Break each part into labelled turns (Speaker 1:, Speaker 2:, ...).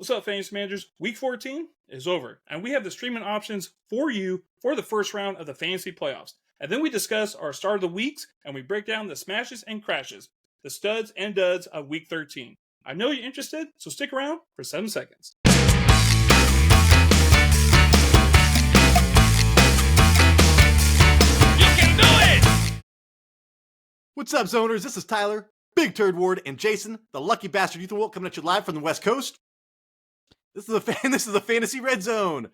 Speaker 1: What's up, Fantasy Managers? Week 14 is over, and we have the streaming options for you for the first round of the Fantasy Playoffs. And then we discuss our start of the weeks, and we break down the smashes and crashes, the studs and duds of Week 13. I know you're interested, so stick around for 7 seconds.
Speaker 2: What's up, Zoners? This is Tyler, Big Turd Ward, and Jason, the lucky bastard Ethan Wolk, coming at you live from the West Coast. This is the Fantasy Red Zone.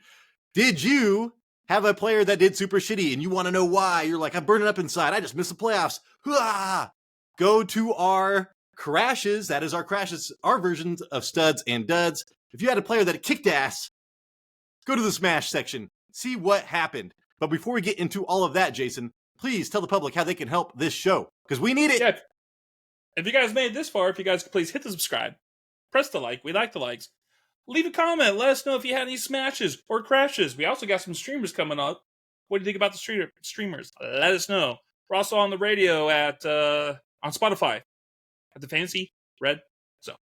Speaker 2: Did you have a player that did super shitty and you want to know why? You're like, I'm burning up inside. I just missed the playoffs. Hoo-ah! Go to our crashes. That is our crashes, our versions of studs and duds. If you had a player that kicked ass, go to the smash section. See what happened. But before we get into all of that, Jason, please tell the public how they can help this show, because we need it.
Speaker 1: Yeah, if you guys made it this far, if you guys could please hit the subscribe, press the like. We like the likes. Leave a comment. Let us know if you had any smashes or crashes. We also got some streamers coming up. What do you think about the streamers? Let us know. We're also on the radio at on Spotify at the Fantasy Red Zone.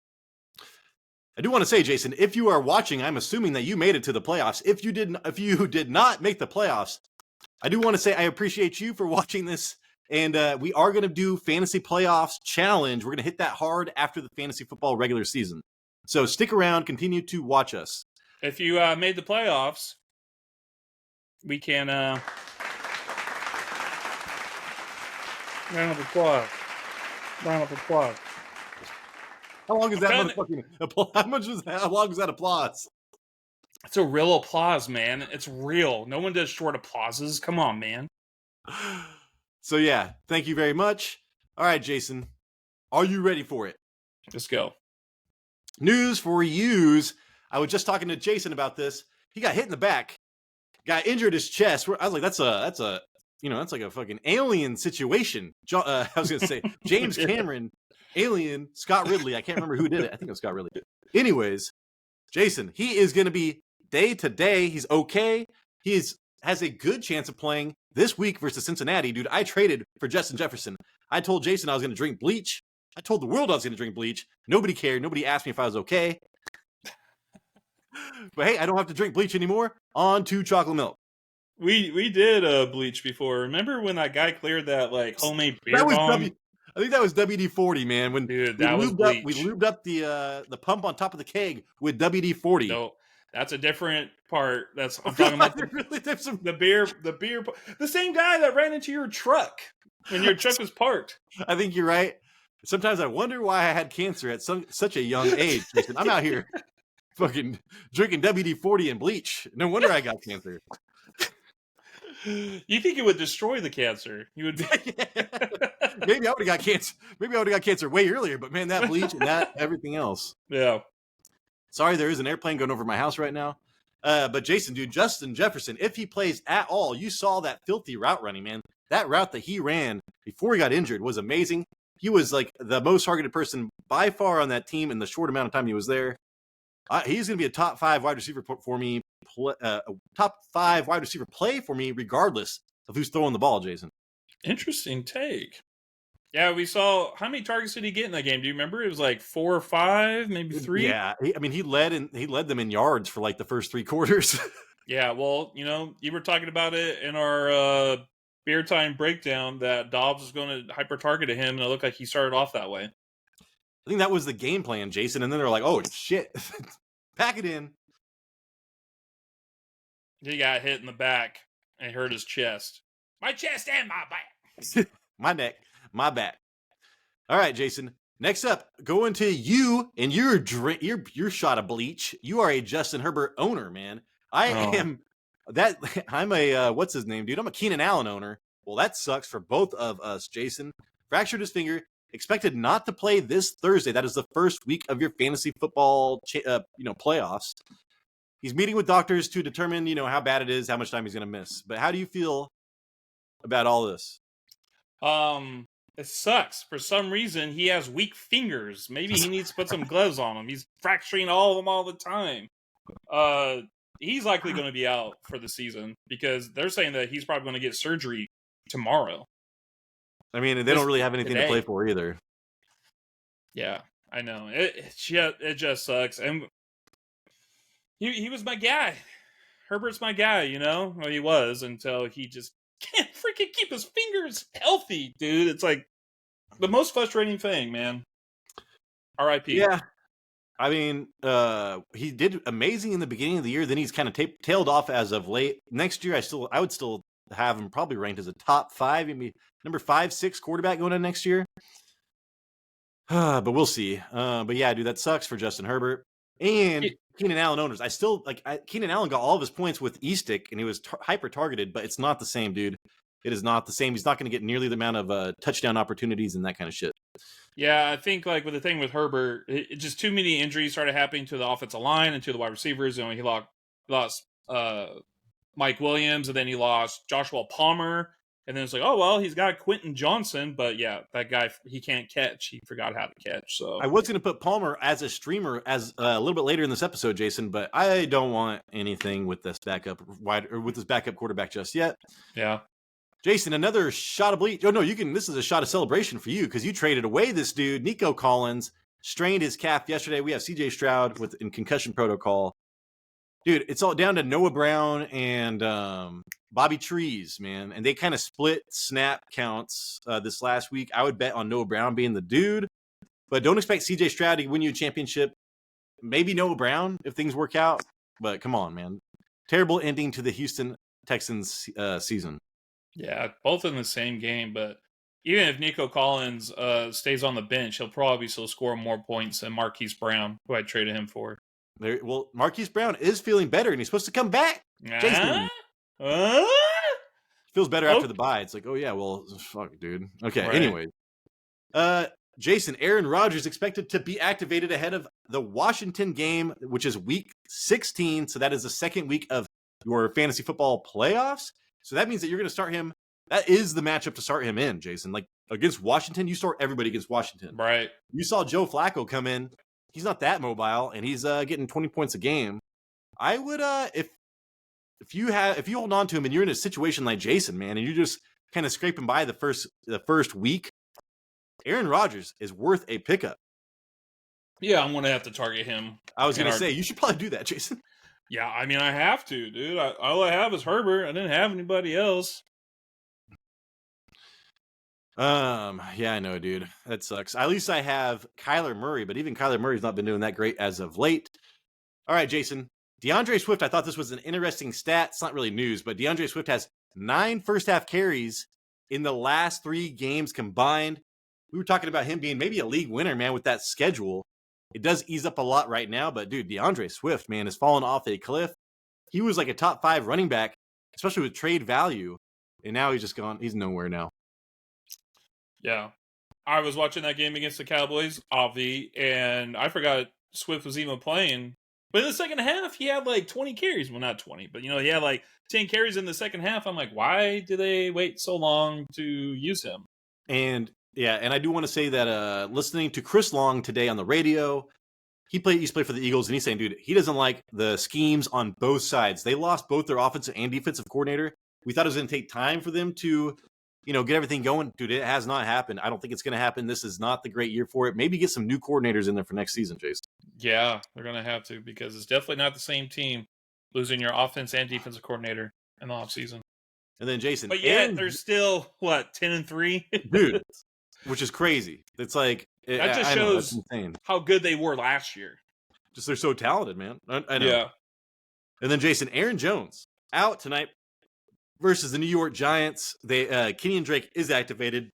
Speaker 2: I do want to say, Jason, if you are watching, I'm assuming that you made it to the playoffs. If you did not make the playoffs, I do want to say I appreciate you for watching this. And we are going to do Fantasy Playoffs Challenge. We're going to hit that hard after the fantasy football regular season. So stick around, continue to watch us.
Speaker 1: If you made the playoffs, we can round of applause. Round of applause.
Speaker 2: How long is that motherfucking applause? How long is that applause?
Speaker 1: It's a real applause, man. It's real. No one does short applauses. Come on, man.
Speaker 2: So yeah, thank you very much. All right, Jason, are you ready for it?
Speaker 1: Let's go.
Speaker 2: News for yous. I was just talking to Jason about this. He got hit in the back, got injured his chest. I was like, that's like a fucking alien situation. I was gonna say James Cameron, Alien, Scott Ridley. I can't remember who did it. I think it was Scott Ridley. Anyways, Jason, he is gonna be day to day. He's okay. Has a good chance of playing this week versus Cincinnati. Dude, I traded for Justin Jefferson. I told Jason I was going to drink bleach. I told the world I was going to drink bleach. Nobody cared. Nobody asked me if I was okay. But hey, I don't have to drink bleach anymore. On to chocolate milk.
Speaker 1: We did bleach before. Remember when that guy cleared that like homemade beer bomb?
Speaker 2: I think that was WD-40, man. When
Speaker 1: dude, that was bleach.
Speaker 2: We lubed up the pump on top of the keg with WD-40.
Speaker 1: No. That's a different part. I'm talking about the beer. The same guy that ran into your truck when your truck was parked.
Speaker 2: I think you're right. Sometimes I wonder why I had cancer at such a young age. I'm out here fucking drinking WD-40 and bleach. No wonder I got cancer.
Speaker 1: You think it would destroy the cancer? You would be...
Speaker 2: Maybe I would have got cancer. Maybe I would have got cancer way earlier. But man, that bleach and that everything else.
Speaker 1: Yeah.
Speaker 2: Sorry, there is an airplane going over my house right now. But Jason, dude, Justin Jefferson, if he plays at all, you saw that filthy route running, man. That route that he ran before he got injured was amazing. He was like the most targeted person by far on that team in the short amount of time he was there. He's going to be a top 5 wide receiver for me, top 5 wide receiver play for me, regardless of who's throwing the ball, Jason.
Speaker 1: Interesting take. Yeah, we saw how many targets did he get in that game? Do you remember? It was like 4 or 5, maybe 3.
Speaker 2: Yeah, he led them in yards for like the first 3 quarters.
Speaker 1: Yeah, well, you were talking about it in our beer time breakdown that Dobbs was going to hyper target him, and it looked like he started off that way.
Speaker 2: I think that was the game plan, Jason. And then they're like, "Oh shit, pack it in."
Speaker 1: He got hit in the back and hurt his chest. My chest and my back.
Speaker 2: My neck. My back. All right, Jason. Next up, going to you and your shot of bleach. You are a Justin Herbert owner, man. I'm a what's his name, dude? I'm a Keenan Allen owner. Well, that sucks for both of us, Jason. Fractured his finger. Expected not to play this Thursday. That is the first week of your fantasy football, playoffs. He's meeting with doctors to determine, how bad it is, how much time he's going to miss. But how do you feel about all this?
Speaker 1: It sucks. For some reason, he has weak fingers. Maybe he needs to put some gloves on them. He's fracturing all of them all the time. He's likely going to be out for the season because they're saying that he's probably going to get surgery tomorrow.
Speaker 2: I mean, they don't really have anything to play for either.
Speaker 1: Yeah, I know. It just sucks. And He was my guy. Herbert's my guy, you know? Well, he was until he just can't freaking keep his fingers healthy, dude. It's like the most frustrating thing, man. R.I.P.
Speaker 2: Yeah. I mean, he did amazing in the beginning of the year. Then he's kind of tailed off as of late. Next year, I would still have him probably ranked as a top 5, maybe number 5, 6 quarterback going in next year. But we'll see. But yeah, dude, that sucks for Justin Herbert and Keenan Allen owners. I still Keenan Allen got all of his points with E-Stick, and he was hyper targeted, but it's not the same, dude. It is not the same. He's not going to get nearly the amount of touchdown opportunities and that kind of shit.
Speaker 1: Yeah, I think like with the thing with Herbert, just too many injuries started happening to the offensive line and to the wide receivers. You know, he lost Mike Williams, and then he lost Joshua Palmer, and then it's like, oh well, he's got Quentin Johnson, but yeah, that guy, he can't catch. He forgot how to catch. So
Speaker 2: I was going to put Palmer as a streamer as a little bit later in this episode, Jason, but I don't want anything with this backup quarterback just yet.
Speaker 1: Yeah.
Speaker 2: Jason, another shot of bleach. Oh no, this is a shot of celebration for you because you traded away this dude, Nico Collins, strained his calf yesterday. We have CJ Stroud in concussion protocol. Dude, it's all down to Noah Brown and Bobby Trees, man. And they kind of split snap counts this last week. I would bet on Noah Brown being the dude, but don't expect CJ Stroud to win you a championship. Maybe Noah Brown if things work out, but come on, man. Terrible ending to the Houston Texans season.
Speaker 1: Yeah, both in the same game, but even if Nico Collins stays on the bench, he'll probably still score more points than Marquise Brown, who I traded him for.
Speaker 2: Well, Marquise Brown is feeling better, and he's supposed to come back. Jason feels better after the bye. It's like, oh yeah, well, fuck, dude. Okay, right. Anyway. Jason, Aaron Rodgers expected to be activated ahead of the Washington game, which is week 16. So that is the second week of your fantasy football playoffs. So that means that you're going to start him. That is the matchup to start him in, Jason. Like against Washington, you start everybody against Washington.
Speaker 1: Right.
Speaker 2: You saw Joe Flacco come in. He's not that mobile, and he's getting 20 points a game. I would, if you hold on to him and you're in a situation like Jason, man, and you're just kind of scraping by the first week, Aaron Rodgers is worth a pickup.
Speaker 1: Yeah, I'm going to have to target him.
Speaker 2: I was going to say, you should probably do that, Jason.
Speaker 1: Yeah, I mean, I have to, dude. All I have is Herbert. I didn't have anybody else.
Speaker 2: Yeah, I know, dude. That sucks. At least I have Kyler Murray, but even Kyler Murray's not been doing that great as of late. All right, Jason. DeAndre Swift, I thought this was an interesting stat. It's not really news, but DeAndre Swift has 9 first-half carries in the last 3 games combined. We were talking about him being maybe a league winner, man, with that schedule. It does ease up a lot right now, but dude, DeAndre Swift, man, has fallen off a cliff. He was like a top 5 running back, especially with trade value, and now he's just gone. He's nowhere now.
Speaker 1: Yeah. I was watching that game against the Cowboys, Avi, and I forgot Swift was even playing. But in the second half, he had like 20 carries. Well, not 20, but he had like 10 carries in the second half. I'm like, why do they wait so long to use him?
Speaker 2: And yeah, and I do want to say that listening to Chris Long today on the radio, he's played for the Eagles, and he's saying, dude, he doesn't like the schemes on both sides. They lost both their offensive and defensive coordinator. We thought it was going to take time for them to, get everything going. Dude, it has not happened. I don't think it's going to happen. This is not the great year for it. Maybe get some new coordinators in there for next season, Jason.
Speaker 1: Yeah, they're going to have to, because it's definitely not the same team losing your offense and defensive coordinator in the offseason.
Speaker 2: And then Jason.
Speaker 1: But yet, they're still, 10-3?
Speaker 2: Dude, which is crazy. It's like...
Speaker 1: That just shows how good they were last year.
Speaker 2: Just they're so talented, man. I know.
Speaker 1: Yeah.
Speaker 2: And then Jason, Aaron Jones out tonight versus the New York Giants. Kenyon Drake is activated.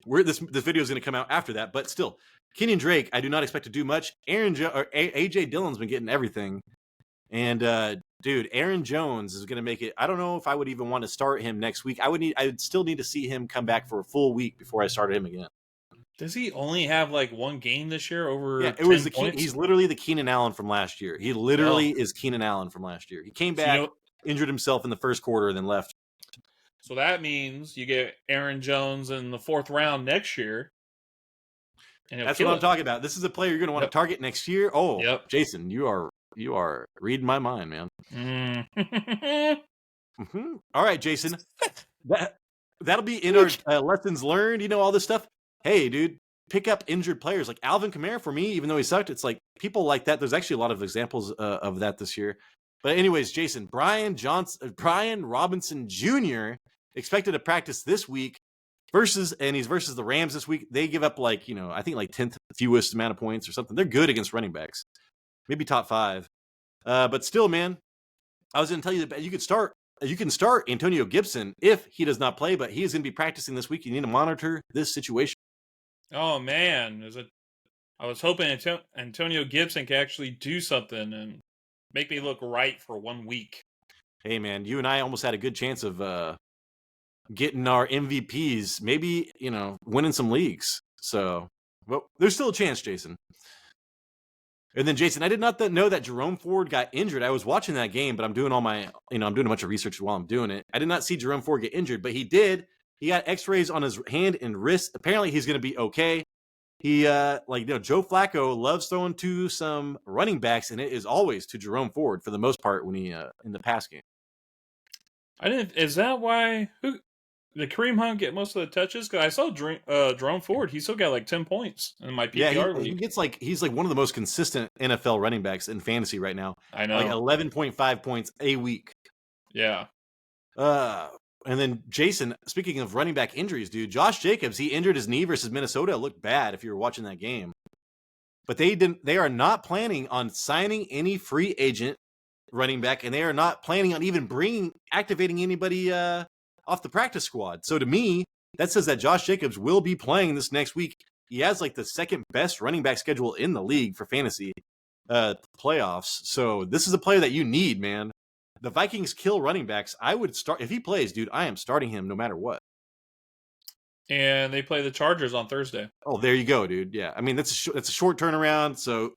Speaker 2: This video is going to come out after that, but still, Kenyon Drake, I do not expect to do much. AJ Dillon's been getting everything, and dude, Aaron Jones is going to make it. I don't know if I would even want to start him next week. I would still need to see him come back for a full week before I started him again.
Speaker 1: Does he only have like one game this year over?
Speaker 2: Yeah, it was he's literally the Keenan Allen from last year. He literally is Keenan Allen from last year. He came back, injured himself in the first quarter, and then left.
Speaker 1: So that means you get Aaron Jones in the 4th round next year.
Speaker 2: That's what I'm talking about. This is a player you're going to want to target next year. Oh,
Speaker 1: yep.
Speaker 2: Jason, you are reading my mind, man. Mm-hmm. All right, Jason. That'll be in our lessons learned. All this stuff. Hey, dude, pick up injured players like Alvin Kamara. For me, even though he sucked, it's like people like that. There's actually a lot of examples of that this year. But anyways, Jason, Brian Robinson Jr. expected to practice this week he's versus the Rams this week. They give up I think 10th fewest amount of points or something. They're good against running backs, maybe top 5. But still, man, I was going to tell you that you can start Antonio Gibson if he does not play, but he is going to be practicing this week. You need to monitor this situation.
Speaker 1: Oh man, I was hoping Antonio Gibson could actually do something and make me look right for 1 week.
Speaker 2: Hey man, you and I almost had a good chance of getting our MVPs, maybe, winning some leagues. So, well, there's still a chance, Jason. And then, Jason, I did not know that Jerome Ford got injured. I was watching that game, but I'm doing I'm doing a bunch of research while I'm doing it. I did not see Jerome Ford get injured, but he did. He got x-rays on his hand and wrist. Apparently, he's going to be okay. He, Joe Flacco loves throwing to some running backs, and it is always to Jerome Ford for the most part when he, in the pass game.
Speaker 1: Is that why did Kareem Hunt get most of the touches? Because I saw Jerome Ford. He still got 10 points in my PPR league.
Speaker 2: He gets he's one of the most consistent NFL running backs in fantasy right now.
Speaker 1: I know,
Speaker 2: 11.5 points a week.
Speaker 1: Yeah.
Speaker 2: And then Jason, speaking of running back injuries, dude, Josh Jacobs, he injured his knee versus Minnesota. It looked bad if you were watching that game. But they are not planning on signing any free agent running back, and they are not planning on even activating anybody off the practice squad. So to me, that says that Josh Jacobs will be playing this next week. He has the second best running back schedule in the league for fantasy playoffs. So this is a player that you need, man. The Vikings kill running backs. I would start if he plays, dude. I am starting him no matter what.
Speaker 1: And they play the Chargers on Thursday.
Speaker 2: Oh, there you go, dude. Yeah, I mean that's a short turnaround, so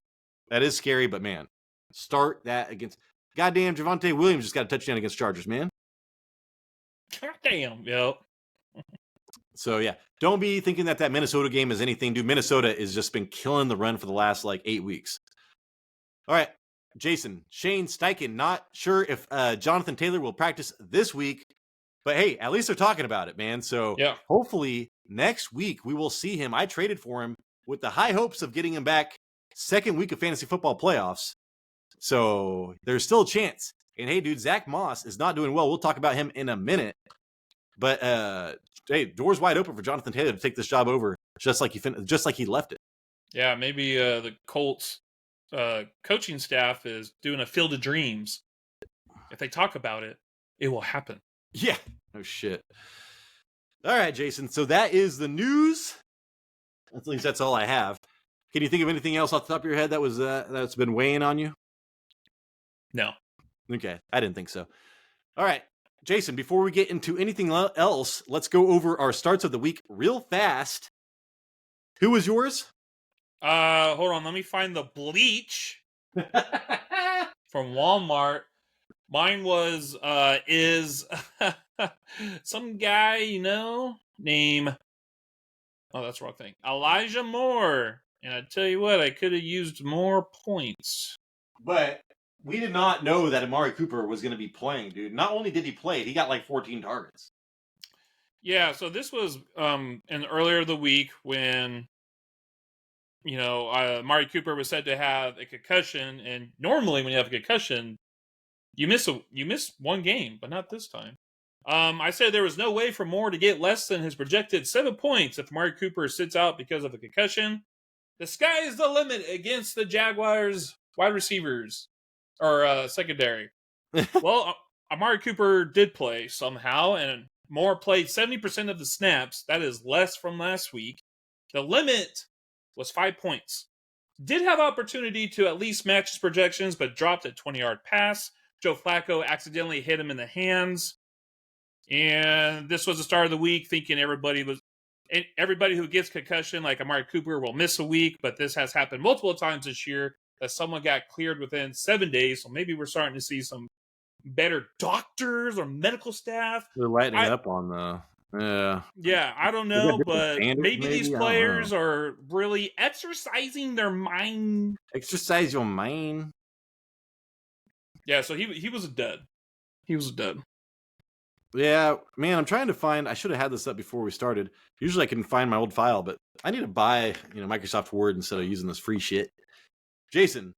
Speaker 2: that is scary. But man, start that against goddamn Javonte Williams just got a touchdown against Chargers, man.
Speaker 1: Goddamn, yep.
Speaker 2: So yeah, don't be thinking that Minnesota game is anything, dude. Minnesota has just been killing the run for the last 8 weeks. All right. Jason, Shane Steichen, not sure if Jonathan Taylor will practice this week, but hey, at least they're talking about it, man. So
Speaker 1: yeah,
Speaker 2: hopefully next week we will see him. I traded for him with the high hopes of getting him back second week of fantasy football playoffs. So there's still a chance. And hey, dude, Zach Moss is not doing well. We'll talk about him in a minute. But hey, doors wide open for Jonathan Taylor to take this job over, just like he left it.
Speaker 1: Yeah, maybe the Colts coaching staff is doing a Field of Dreams. If they talk about it, it will happen.
Speaker 2: Yeah. Oh shit. All right, Jason. So that is the news. At least that's all I have. Can you think of anything else off the top of your head that was that's been weighing on you?
Speaker 1: No.
Speaker 2: Okay, I didn't think so. All right, Jason. Before we get into anything else, let's go over our starts of the week real fast. Who was yours?
Speaker 1: Hold on. Let me find the bleach from Walmart. Mine was is some guy named that's the wrong thing. Elijah Moore. And I tell you what, I could have used more points.
Speaker 2: But we did not know that Amari Cooper was going to be playing, dude. Not only did he play, he got 14 targets.
Speaker 1: Yeah, so this was in earlier of the week when Amari Cooper was said to have a concussion, and normally when you have a concussion, you miss one game, but not this time. I said there was no way for Moore to get less than his projected 7 points if Amari Cooper sits out because of a concussion. The sky is the limit against the Jaguars wide receivers or secondary. Well, Amari Cooper did play somehow, and Moore played 70% of the snaps. That is less from last week. The limit was 5 points. Did have opportunity to at least match his projections, but dropped a 20-yard pass. Joe Flacco accidentally hit him in the hands. And this was the start of the week, thinking everybody who gets concussion, like Amari Cooper, will miss a week. But this has happened multiple times this year that someone got cleared within 7 days. So maybe we're starting to see some better doctors or medical staff.
Speaker 2: They're lightening up on the...
Speaker 1: Yeah, I don't know, but maybe these players are really exercising their mind.
Speaker 2: Exercise your mind.
Speaker 1: Yeah, so he was a dud. He was a dud.
Speaker 2: Yeah, man, I'm trying to find. I should have had this up before we started. Usually, I can find my old file, but I need to buy, Microsoft Word instead of using this free shit. Jason,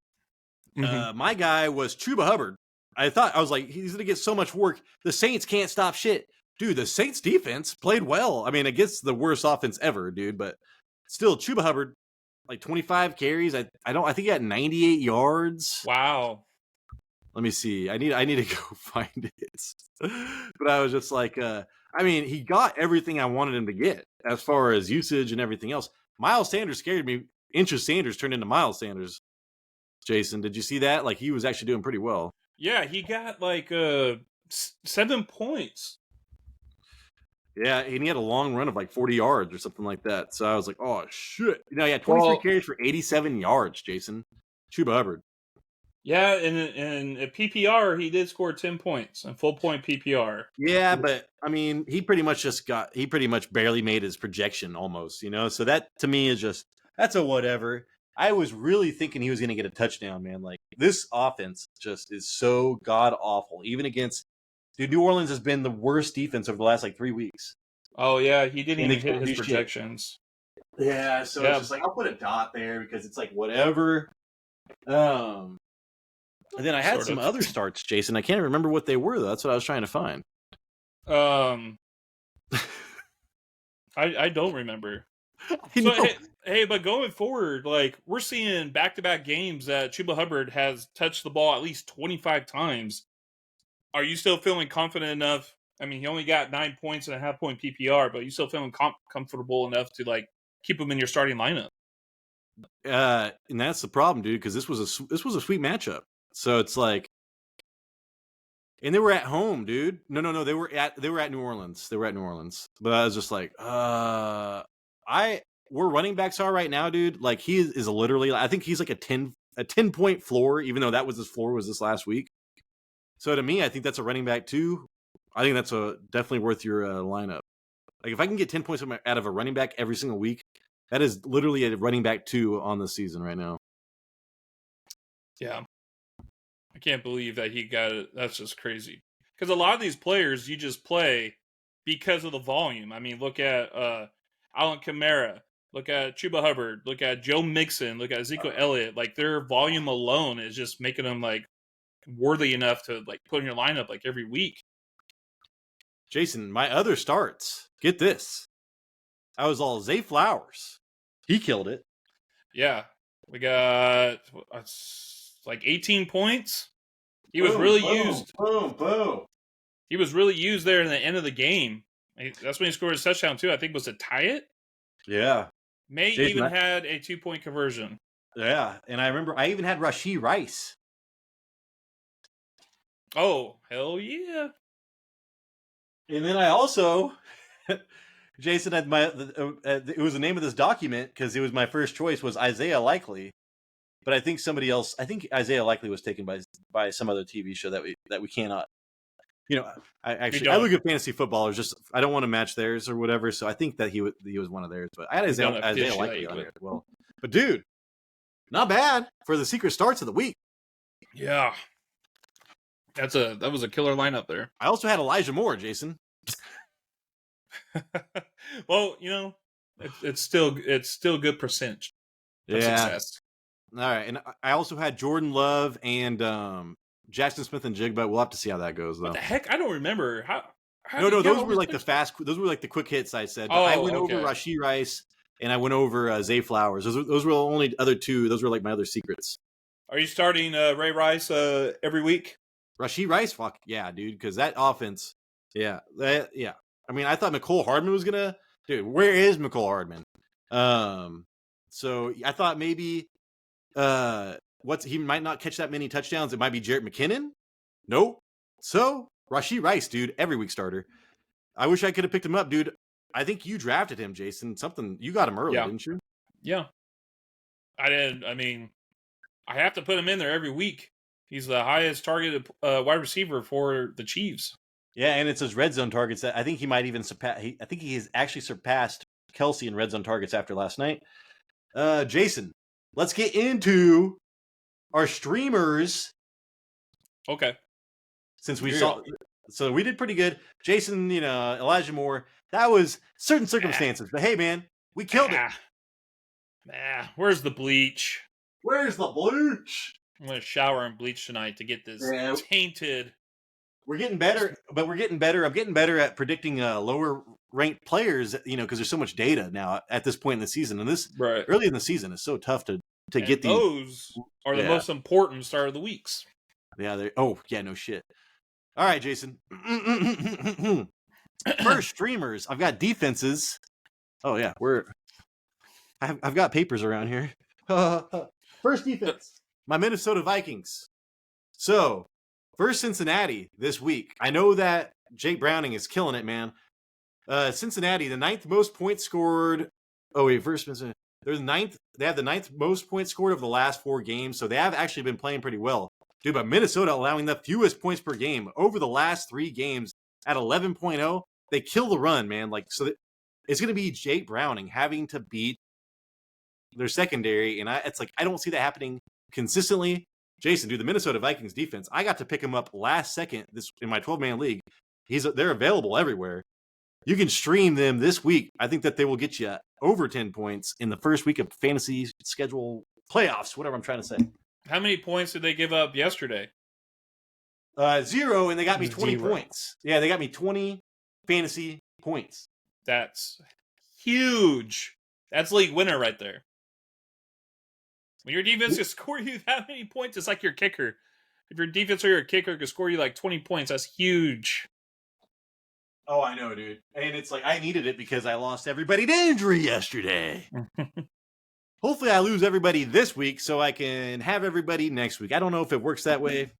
Speaker 1: Hmm.
Speaker 2: my guy was Chuba Hubbard. I was like, he's gonna get so much work. The Saints can't stop shit, dude. The Saints defense played well. I mean, against the worst offense ever, dude. But still, Chuba Hubbard, like 25 carries. I think he had 98 yards.
Speaker 1: Wow.
Speaker 2: Let me see. I need to go find it. But I was just like, I mean, he got everything I wanted him to get as far as usage and everything else. Miles Sanders scared me. Inches Sanders turned into Miles Sanders. Jason, did you see that? Like, he was actually doing pretty well.
Speaker 1: Yeah, he got like 7 points.
Speaker 2: Yeah, and he had a long run of like 40 yards or something like that. So I was like, oh shit. He had 23
Speaker 1: Well,
Speaker 2: carries for 87 yards, Jason. Chuba Hubbard.
Speaker 1: yeah, in a PPR, he did score 10 points in full point PPR.
Speaker 2: Yeah, but I mean, he pretty much barely made his projection almost, So that to me is just that's a whatever. I was really thinking he was going to get a touchdown, man. Like this offense just is so god awful. Even against dude, New Orleans has been the worst defense over the last like 3 weeks.
Speaker 1: Oh yeah, he didn't
Speaker 2: And they
Speaker 1: even hit
Speaker 2: can't
Speaker 1: his
Speaker 2: do shit.
Speaker 1: projections.
Speaker 2: Yeah, so it's just like I'll put a dot there because it's like whatever. And then I had some other starts, Jason. I can't remember what they were though. That's what I was trying to find.
Speaker 1: I don't remember. So hey, but going forward, like we're seeing back-to-back games that Chuba Hubbard has touched the ball at least 25 times. Are you still feeling confident enough? I mean, he only got 9 points and a half point PPR, but are you still feeling comfortable enough to like keep him in your starting lineup?
Speaker 2: And that's the problem, dude, because this was a sweet matchup. So it's like, and they were at home, dude. No, they were at New Orleans. They were at New Orleans. But I was just like, where running backs are right now, dude. Like he is literally, I think he's like a 10-point floor, even though that was his floor was this last week. So to me, I think that's a running back too. I think that's definitely worth your lineup. Like if I can get 10 points out of a running back every single week, that is literally a running back 2 on the season right now.
Speaker 1: Yeah. I can't believe that he got it. That's just crazy. Because a lot of these players you just play because of the volume. I mean, look at Alvin Kamara, look at Chuba Hubbard, look at Joe Mixon, look at Ezekiel Elliott. Like their volume alone is just making them like worthy enough to like put in your lineup like every week.
Speaker 2: Jason, my other starts. Get this. I was all Zay Flowers. He killed it.
Speaker 1: Yeah. We got like 18 points. He was really used.
Speaker 2: Boom.
Speaker 1: He was really used there in the end of the game. That's when he scored his touchdown too. I think was to tie it.
Speaker 2: Yeah.
Speaker 1: Jason, even had a 2-point conversion.
Speaker 2: Yeah, and I remember I even had Rashee Rice.
Speaker 1: Oh, hell yeah.
Speaker 2: And then I also, Jason, had it was the name of this document because it was my first choice was Isaiah Likely. But I think Isaiah Likely was taken by some other TV show that we cannot. I look at fantasy footballers. Just I don't want to match theirs or whatever. So I think that he was one of theirs. But I had Isaiah Likely on here as well. But dude, not bad for the secret starts of the week.
Speaker 1: Yeah, that was a killer lineup there.
Speaker 2: I also had Elijah Moore, Jason.
Speaker 1: Well, it's still good percentage of success.
Speaker 2: All right, and I also had Jordan Love and Jackson Smith and Jigba. We'll have to see how that goes, though.
Speaker 1: What the heck? I don't remember how
Speaker 2: those were like those were like the quick hits I said. But I went over Rashee Rice and I went over Zay Flowers. Those were the only other two. Those were like my other secrets.
Speaker 1: Are you starting Ray Rice every week?
Speaker 2: Rashee Rice, fuck yeah, dude, because that offense, yeah. I mean, I thought McCole Hardman was gonna, dude. Where is McCole Hardman? So I thought maybe, he might not catch that many touchdowns. It might be Jerick McKinnon. Nope. So Rashee Rice, dude, every week starter. I wish I could have picked him up, dude. I think you drafted him, Jason. You got him early, didn't you?
Speaker 1: Yeah, I did. I mean, I have to put him in there every week. He's the highest targeted wide receiver for the Chiefs.
Speaker 2: Yeah, and it's his red zone targets that I think he might even surpass. I think he has actually surpassed Kelsey in red zone targets after last night. Jason, let's get into our streamers.
Speaker 1: Okay.
Speaker 2: Since we saw So we did pretty good. Jason, Elijah Moore. That was certain circumstances, but hey, man, we killed it.
Speaker 1: Where's the bleach?
Speaker 2: Where's the bleach?
Speaker 1: I'm gonna shower in bleach tonight to get this tainted.
Speaker 2: We're getting better, but we're getting better. I'm getting better at predicting lower ranked players, because there's so much data now at this point in the season. And this early in the season is so tough to get these.
Speaker 1: Those are the most important start of the weeks.
Speaker 2: Yeah. No shit. All right, Jason. First streamers. I've got defenses. Oh yeah, I've got papers around here. First defense. My Minnesota Vikings. So, first Cincinnati this week. I know that Jake Browning is killing it, man. Cincinnati, the 9th most points scored. Oh wait, first they're the 9th. They have the 9th most points scored over the last 4 games, so they have actually been playing pretty well. Dude, but Minnesota allowing the fewest points per game over the last 3 games at 11.0. They kill the run, man. It's going to be Jake Browning having to beat their secondary, and I don't see that happening consistently. Jason, dude, the Minnesota Vikings defense, I got to pick him up last second in my 12-man league. They're available everywhere. You can stream them this week. I think that they will get you over 10 points in the first week of fantasy schedule playoffs, whatever I'm trying to say.
Speaker 1: How many points did they give up yesterday?
Speaker 2: 0, and they got me 20 points. Yeah, they got me 20 fantasy points.
Speaker 1: That's huge. That's league winner right there. When your defense can score you that many points, it's like your kicker. If your defense or your kicker can score you like 20 points, that's huge.
Speaker 2: Oh, I know, dude. And it's like I needed it because I lost everybody to injury yesterday. Hopefully I lose everybody this week so I can have everybody next week. I don't know if it works that way.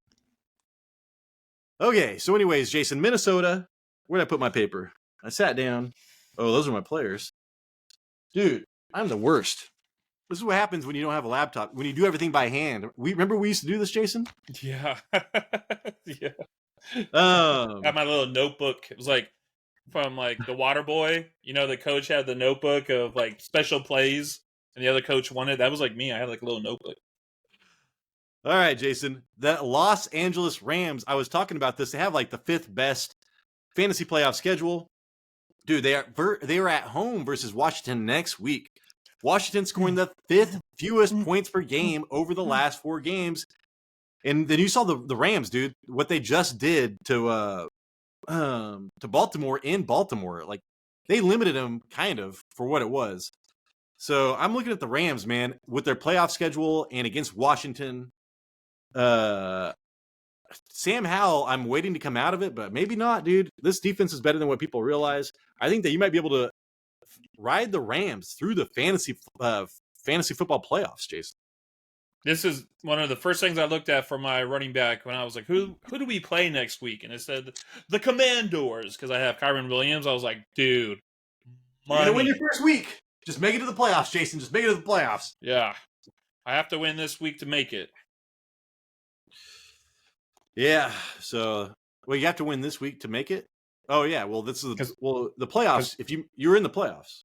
Speaker 2: Okay, so anyways, Jason, Minnesota. Where did I put my paper? I sat down. Oh, those are my players. Dude, I'm the worst. This is what happens when you don't have a laptop. When you do everything by hand. Remember we used to do this, Jason?
Speaker 1: Yeah. Yeah.
Speaker 2: I
Speaker 1: got my little notebook. It was like from the Water Boy. The coach had the notebook of special plays, and the other coach wanted. That was like me. I had a little notebook.
Speaker 2: All right, Jason. The Los Angeles Rams. I was talking about this. They have the 5th best fantasy playoff schedule. Dude, they are at home versus Washington next week. Washington scoring the 5th fewest points per game over the last 4 games. And then you saw the Rams, dude, what they just did to Baltimore in Baltimore. They limited them kind of for what it was. So I'm looking at the Rams, man, with their playoff schedule and against Washington. Sam Howell, I'm waiting to come out of it, but maybe not, dude. This defense is better than what people realize. I think that you might be able to ride the Rams through the fantasy football playoffs, Jason.
Speaker 1: This is one of the first things I looked at for my running back when I was like, who do we play next week? And it said the Commanders because I have Kyron Williams. I was like, dude,
Speaker 2: you're going to win your first week. Just make it to the playoffs, Jason. Just make it to the playoffs.
Speaker 1: Yeah. I have to win this week to make it.
Speaker 2: Yeah. So, you have to win this week to make it? Oh, yeah. Well, this is the playoffs. If you're in the playoffs.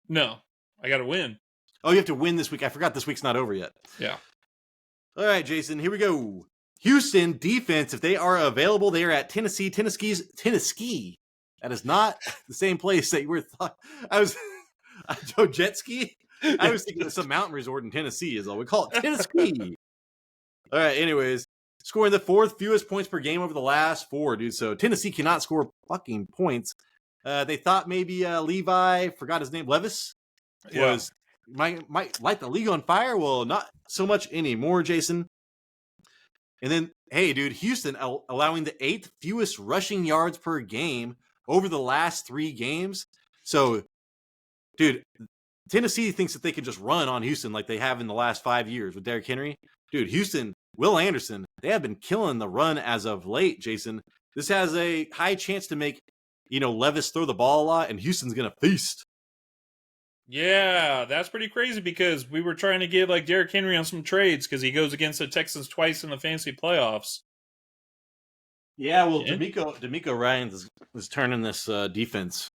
Speaker 1: No. I got to win.
Speaker 2: Oh, you have to win this week. I forgot this week's not over yet.
Speaker 1: Yeah.
Speaker 2: All right, Jason, here we go. Houston defense, if they are available, they are at Tennessee. Tennessee. That is not the same place that you were thought. Jet ski? I was thinking of some mountain resort in Tennessee is all we call it. Tennessee. All right, anyways. Scoring the 4th fewest points per game over the last 4, dude. So Tennessee cannot score fucking points. They thought maybe Levi, forgot his name, Levis, was might light the league on fire. Well, not so much anymore, Jason. And then, hey, dude, Houston allowing the 8th fewest rushing yards per game over the last 3 games. So, dude, Tennessee thinks that they can just run on Houston like they have in the last 5 years with Derrick Henry. Dude, Houston, Will Anderson, they have been killing the run as of late, Jason. This has a high chance to make, Levis throw the ball a lot, and Houston's going to feast.
Speaker 1: Yeah, that's pretty crazy because we were trying to get Derrick Henry on some trades because he goes against the Texans twice in the fantasy playoffs.
Speaker 2: Yeah, well, D'Amico Ryans is turning this defense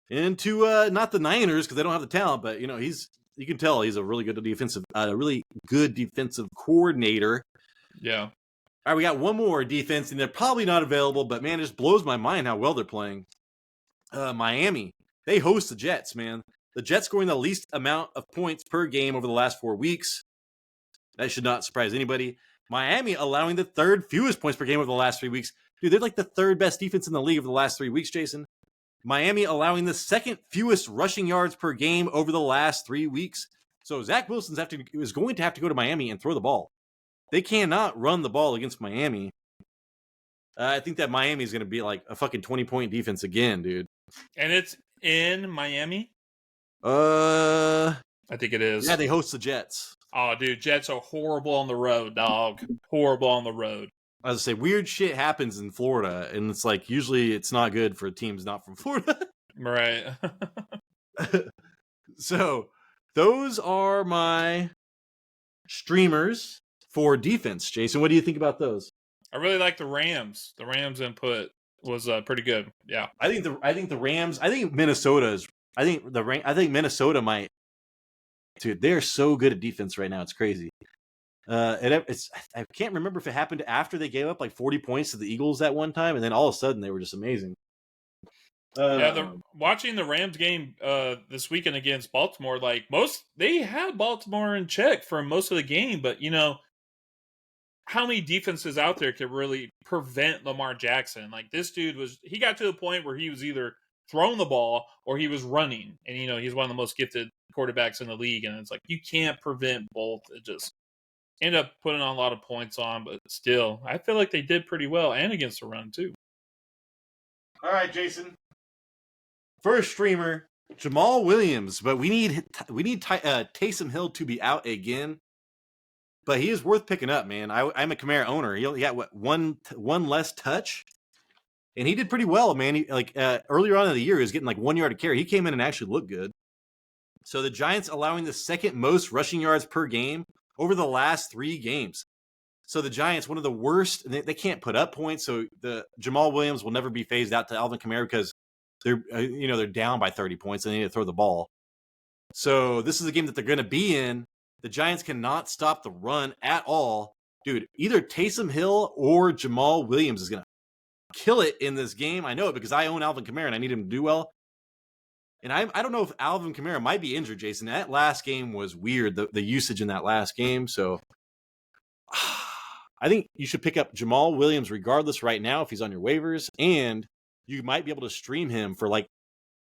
Speaker 2: into not the Niners because they don't have the talent, but you can tell he's a really good defensive coordinator.
Speaker 1: Yeah.
Speaker 2: All right, we got one more defense, and they're probably not available, but man, it just blows my mind how well they're playing. Miami, they host the Jets, man. The Jets scoring the least amount of points per game over the last 4 weeks. That should not surprise anybody. Miami allowing the third fewest points per game over the last 3 weeks. Dude, they're like the third best defense in the league over the last 3 weeks, Jason. Miami allowing the second fewest rushing yards per game over the last 3 weeks. So Zach Wilson is going to have to go to Miami and throw the ball. They cannot run the ball against Miami. I think that Miami is going to be like a fucking 20-point defense again, dude.
Speaker 1: And it's in Miami?
Speaker 2: I
Speaker 1: think it is.
Speaker 2: Yeah, they host the Jets.
Speaker 1: Oh, dude, Jets are horrible on the road, dog. Horrible on the road.
Speaker 2: I was gonna say, weird shit happens in Florida, and it's like usually it's not good for teams not from Florida.
Speaker 1: Right.
Speaker 2: So those are my streamers for defense. Jason, what do you think about those?
Speaker 1: I really like the Rams. The Rams input was pretty good. Yeah.
Speaker 2: I think the Rams. I think Minnesota's. I think Minnesota might. Dude, they're so good at defense right now. It's crazy. I can't remember if it happened after they gave up like 40 points to the Eagles at one time, and then all of a sudden they were just amazing.
Speaker 1: Watching the Rams game this weekend against Baltimore, like they had Baltimore in check for most of the game, but you know, how many defenses out there could really prevent Lamar Jackson? Like this dude he got to a point where he was either throwing the ball or he was running, and you know, he's one of the most gifted quarterbacks in the league, and it's like you can't prevent both. It just end up putting on a lot of points on, but still, I feel like they did pretty well, and against the run too.
Speaker 2: All right, Jason. First streamer, Jamal Williams, but we need Taysom Hill to be out again. But he is worth picking up, man. I'm a Kamara owner. He got one less touch, and he did pretty well, man. Earlier on in the year, he was getting like 1 yard a carry. He came in and actually looked good. So the Giants allowing the second most rushing yards per game over the last 3 games. So the Giants, one of the worst, they can't put up points. So the Jamal Williams will never be phased out to Alvin Kamara because they're down by 30 points and they need to throw the ball. So this is a game that they're going to be in. The Giants cannot stop the run at all. Dude, either Taysom Hill or Jamal Williams is going to kill it in this game. I know it because I own Alvin Kamara and I need him to do well. And I don't know if Alvin Kamara might be injured, Jason. That last game was weird, the usage in that last game. So I think you should pick up Jamal Williams regardless right now if he's on your waivers. And you might be able to stream him for like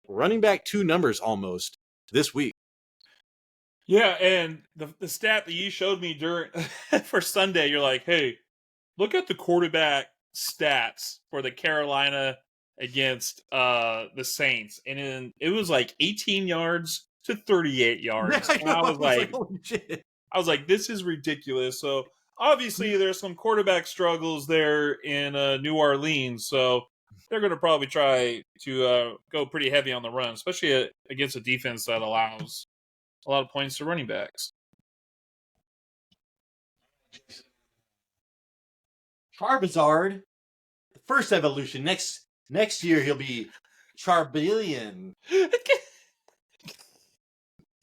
Speaker 2: running back 2 numbers almost this week.
Speaker 1: Yeah, and the stat that you showed me during for Sunday, you're like, hey, look at the quarterback stats for the Carolina against the Saints, and then it was like 18 yards to 38 yards.
Speaker 2: Yeah,
Speaker 1: and I was like,
Speaker 2: holy shit.
Speaker 1: I was like, this is ridiculous. So obviously there's some quarterback struggles there in New Orleans, so they're going to probably try to go pretty heavy on the run, especially against a defense that allows a lot of points to running backs.
Speaker 2: Charbazard, the first evolution. Next year he'll be Charbillion.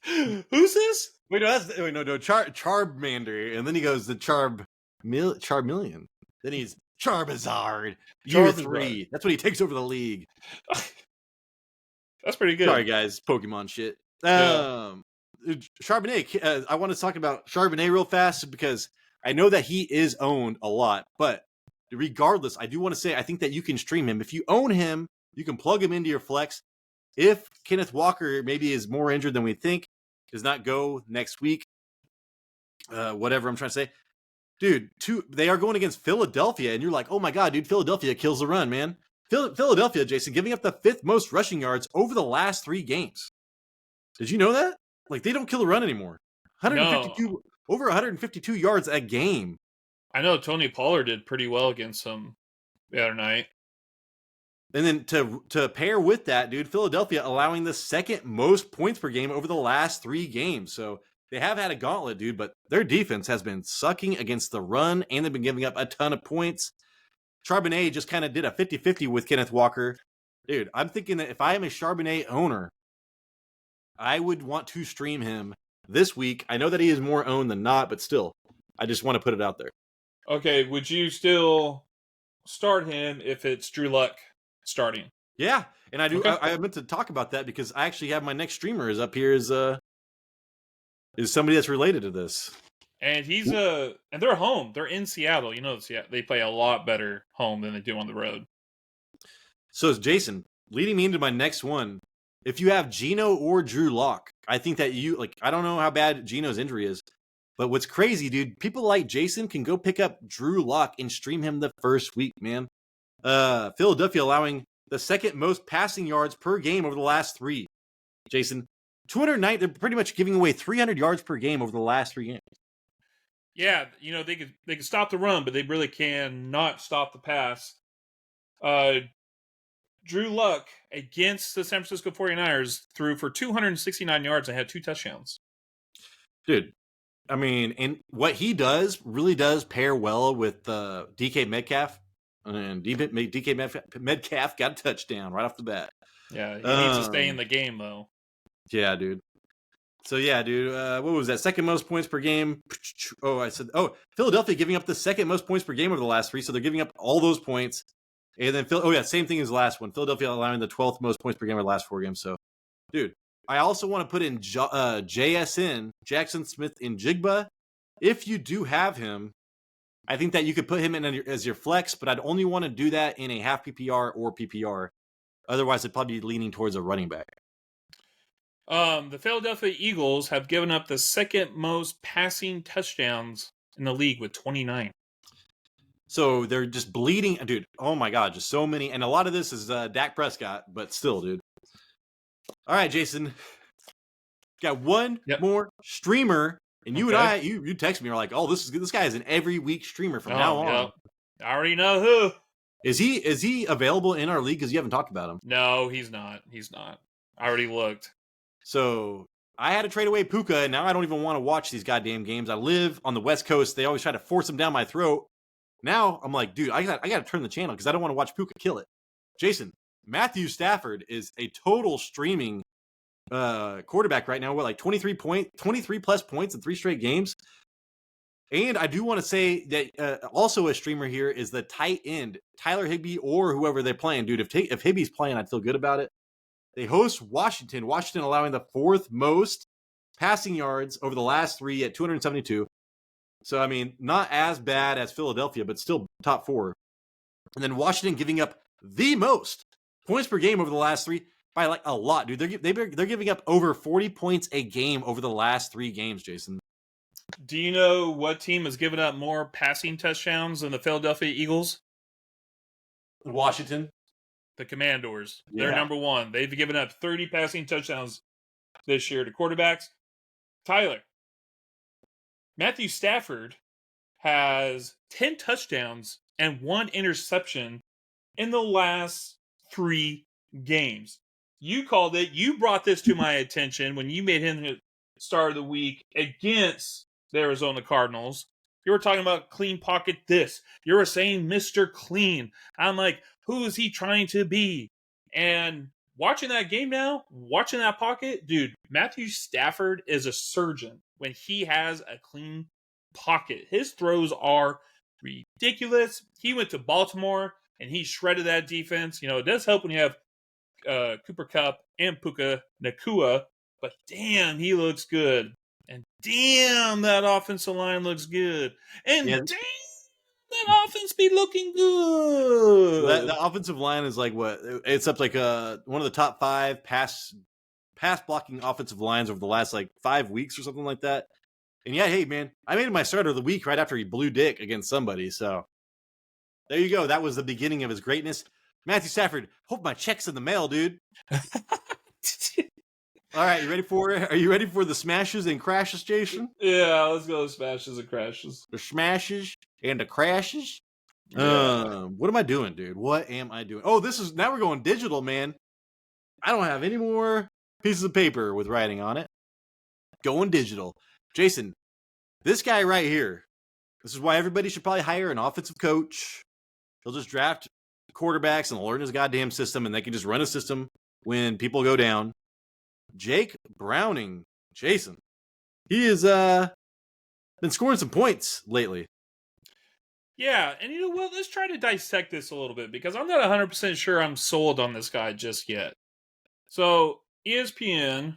Speaker 1: Who's this?
Speaker 2: Wait, no, Charmander, and then he goes to Charmeleon. Then he's Charbazard. Year 3. That's when he takes over the league.
Speaker 1: That's pretty good.
Speaker 2: Sorry, guys. Pokemon shit. Charbonnet. I want to talk about Charbonnet real fast because I know that he is owned a lot, but regardless, I do want to say I think that you can stream him. If you own him, you can plug him into your flex. If Kenneth Walker maybe is more injured than we think, does not go next week, whatever I'm trying to say, dude, they are going against Philadelphia, and you're like, oh my god, dude, Philadelphia kills the run, man. Philadelphia, Jason, giving up the 5th most rushing yards over the last 3 games. Did you know that? Like, they don't kill the run anymore. 152 over 152 yards a game.
Speaker 1: I know Tony Pollard did pretty well against them the other night.
Speaker 2: And then to pair with that, dude, Philadelphia allowing the 2nd most points per game over the last 3 games. So they have had a gauntlet, dude, but their defense has been sucking against the run, and they've been giving up a ton of points. Charbonnet just kind of did a 50-50 with Kenneth Walker. Dude, I'm thinking that if I am a Charbonnet owner, I would want to stream him this week. I know that he is more owned than not, but still, I just want to put it out there.
Speaker 1: Okay, would you still start him if it's Drew Luck starting?
Speaker 2: Yeah, and I do.
Speaker 1: Okay.
Speaker 2: I meant to talk about that because I actually have my next streamer is up here is somebody that's related to this.
Speaker 1: And and they're home. They're in Seattle. You know, they play a lot better home than they do on the road.
Speaker 2: So Jason, leading me into my next one. If you have Geno or Drew Lock, I think that I don't know how bad Geno's injury is, but what's crazy, dude, people like Jason can go pick up Drew Lock and stream him the first week, man. Philadelphia allowing the second most passing yards per game over the last 3. Jason, 209, they're pretty much giving away 300 yards per game over the last 3 games.
Speaker 1: Yeah, they could stop the run, but they really can not stop the pass. Drew Luck against the San Francisco 49ers threw for 269 yards and had 2 touchdowns.
Speaker 2: Dude, I mean, and what he does really does pair well with DK Metcalf. And DK Metcalf got a touchdown right off the bat.
Speaker 1: Yeah, he needs to stay in the game, though.
Speaker 2: Yeah, dude. So, yeah, dude, what was that? Second most points per game. Philadelphia giving up the second most points per game over the last 3, so they're giving up all those points. And then, same thing as the last one. Philadelphia allowing the 12th most points per game over the last 4 games. So, dude, I also want to put in JSN, Jackson Smith in Jigba. If you do have him, I think that you could put him in as your flex, but I'd only want to do that in a half PPR or PPR. Otherwise, I'd probably be leaning towards a running back.
Speaker 1: The Philadelphia Eagles have given up the second most passing touchdowns in the league with 29.
Speaker 2: So they're just bleeding. Dude, oh my God, just so many. And a lot of this is Dak Prescott, but still, dude. All right, Jason. Got one more streamer. And you and I, you text me, you're like, oh, this guy is an every week streamer from now on.
Speaker 1: Yep. I already know who.
Speaker 2: Is he available in our league? Because you haven't talked about him.
Speaker 1: No, he's not. He's not. I already looked.
Speaker 2: So I had to trade away Puka, and now I don't even want to watch these goddamn games. I live on the West Coast. They always try to force them down my throat. Now I'm like, dude, I got to turn the channel because I don't want to watch Puka kill it. Jason, Matthew Stafford is a total streaming quarterback right now. What, like 23 plus points in 3 straight games? And I do want to say that also a streamer here is the tight end, Tyler Higbee or whoever they're playing. Dude, if Higbee's playing, I'd feel good about it. They host Washington. Washington allowing the 4th most passing yards over the last 3 at 272. So, I mean, not as bad as Philadelphia, but still top 4. And then Washington giving up the most points per game over the last 3 by like a lot, dude. They're giving up over 40 points a game over the last 3 games, Jason.
Speaker 1: Do you know what team has given up more passing touchdowns than the Philadelphia Eagles?
Speaker 2: Washington.
Speaker 1: The Commanders.
Speaker 2: Yeah.
Speaker 1: They're number 1. They've given up 30 passing touchdowns this year to quarterbacks. Tyler, Matthew Stafford has 10 touchdowns and 1 interception in the last 3 games. You called it. You brought this to my attention when you made him the start of the week against the Arizona Cardinals. You were talking about clean pocket this. You were saying Mr. Clean. I'm like, who is he trying to be? And watching that game now, watching that pocket, dude, Matthew Stafford is a surgeon when he has a clean pocket. His throws are ridiculous. He went to Baltimore and he shredded that defense. You know, it does help when you have Cooper Kupp and Puka Nacua, but damn, he looks good. And damn, that offensive line looks good. And damn, that offense be looking good.
Speaker 2: The offensive line is like what? It's up like one of the top 5 pass blocking offensive lines over the last like 5 weeks or something like that. And yeah, hey man, I made him my starter of the week right after he blew dick against somebody. So there you go. That was the beginning of his greatness. Matthew Stafford, hope my check's in the mail, dude. All right, are you ready for the smashes and crashes, Jason?
Speaker 1: Yeah, let's go smashes and crashes.
Speaker 2: The smashes and the crashes?
Speaker 1: Yeah.
Speaker 2: What am I doing, dude? What am I doing? Oh, now we're going digital, man. I don't have any more pieces of paper with writing on it. Going digital. Jason, this guy right here, this is why everybody should probably hire an offensive coach. He'll just draft quarterbacks and learn his goddamn system, and they can just run a system when people go down. Jake Browning, Jason. He has been scoring some points lately.
Speaker 1: Yeah, and you know what? Let's try to dissect this a little bit because I'm not 100% sure I'm sold on this guy just yet. So ESPN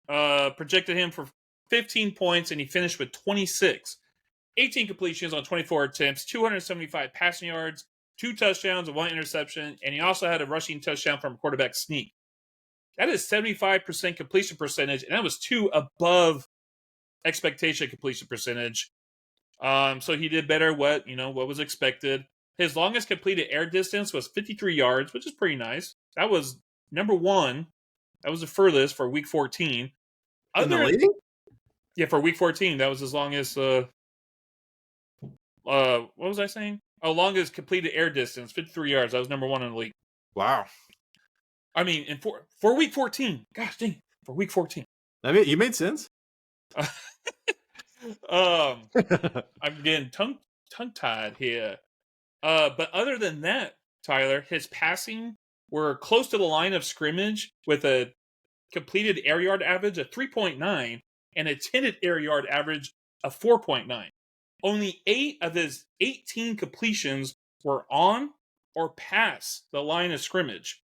Speaker 1: projected him for 15 points, and he finished with 26. 18 completions on 24 attempts, 275 passing yards, 2 touchdowns, and 1 interception, and he also had a rushing touchdown from a quarterback sneak. That is 75% completion percentage, and that was 2 above expectation completion percentage. So he did better what was expected. His longest completed air distance was 53 yards, which is pretty nice. That was number 1. That was the furthest for week 14.
Speaker 2: In the
Speaker 1: Other
Speaker 2: league?
Speaker 1: Yeah, for week 14, that was his longest what was I saying? Oh, longest completed air distance, 53 yards. That was number 1 in the league.
Speaker 2: Wow.
Speaker 1: I mean, for week 14. Gosh dang, for week 14.
Speaker 2: I mean, you made sense.
Speaker 1: I'm getting tongue-tied here. But other than that, Tyler, his passing were close to the line of scrimmage with a completed air yard average of 3.9 and a intended air yard average of 4.9. Only 8 of his 18 completions were on or past the line of scrimmage.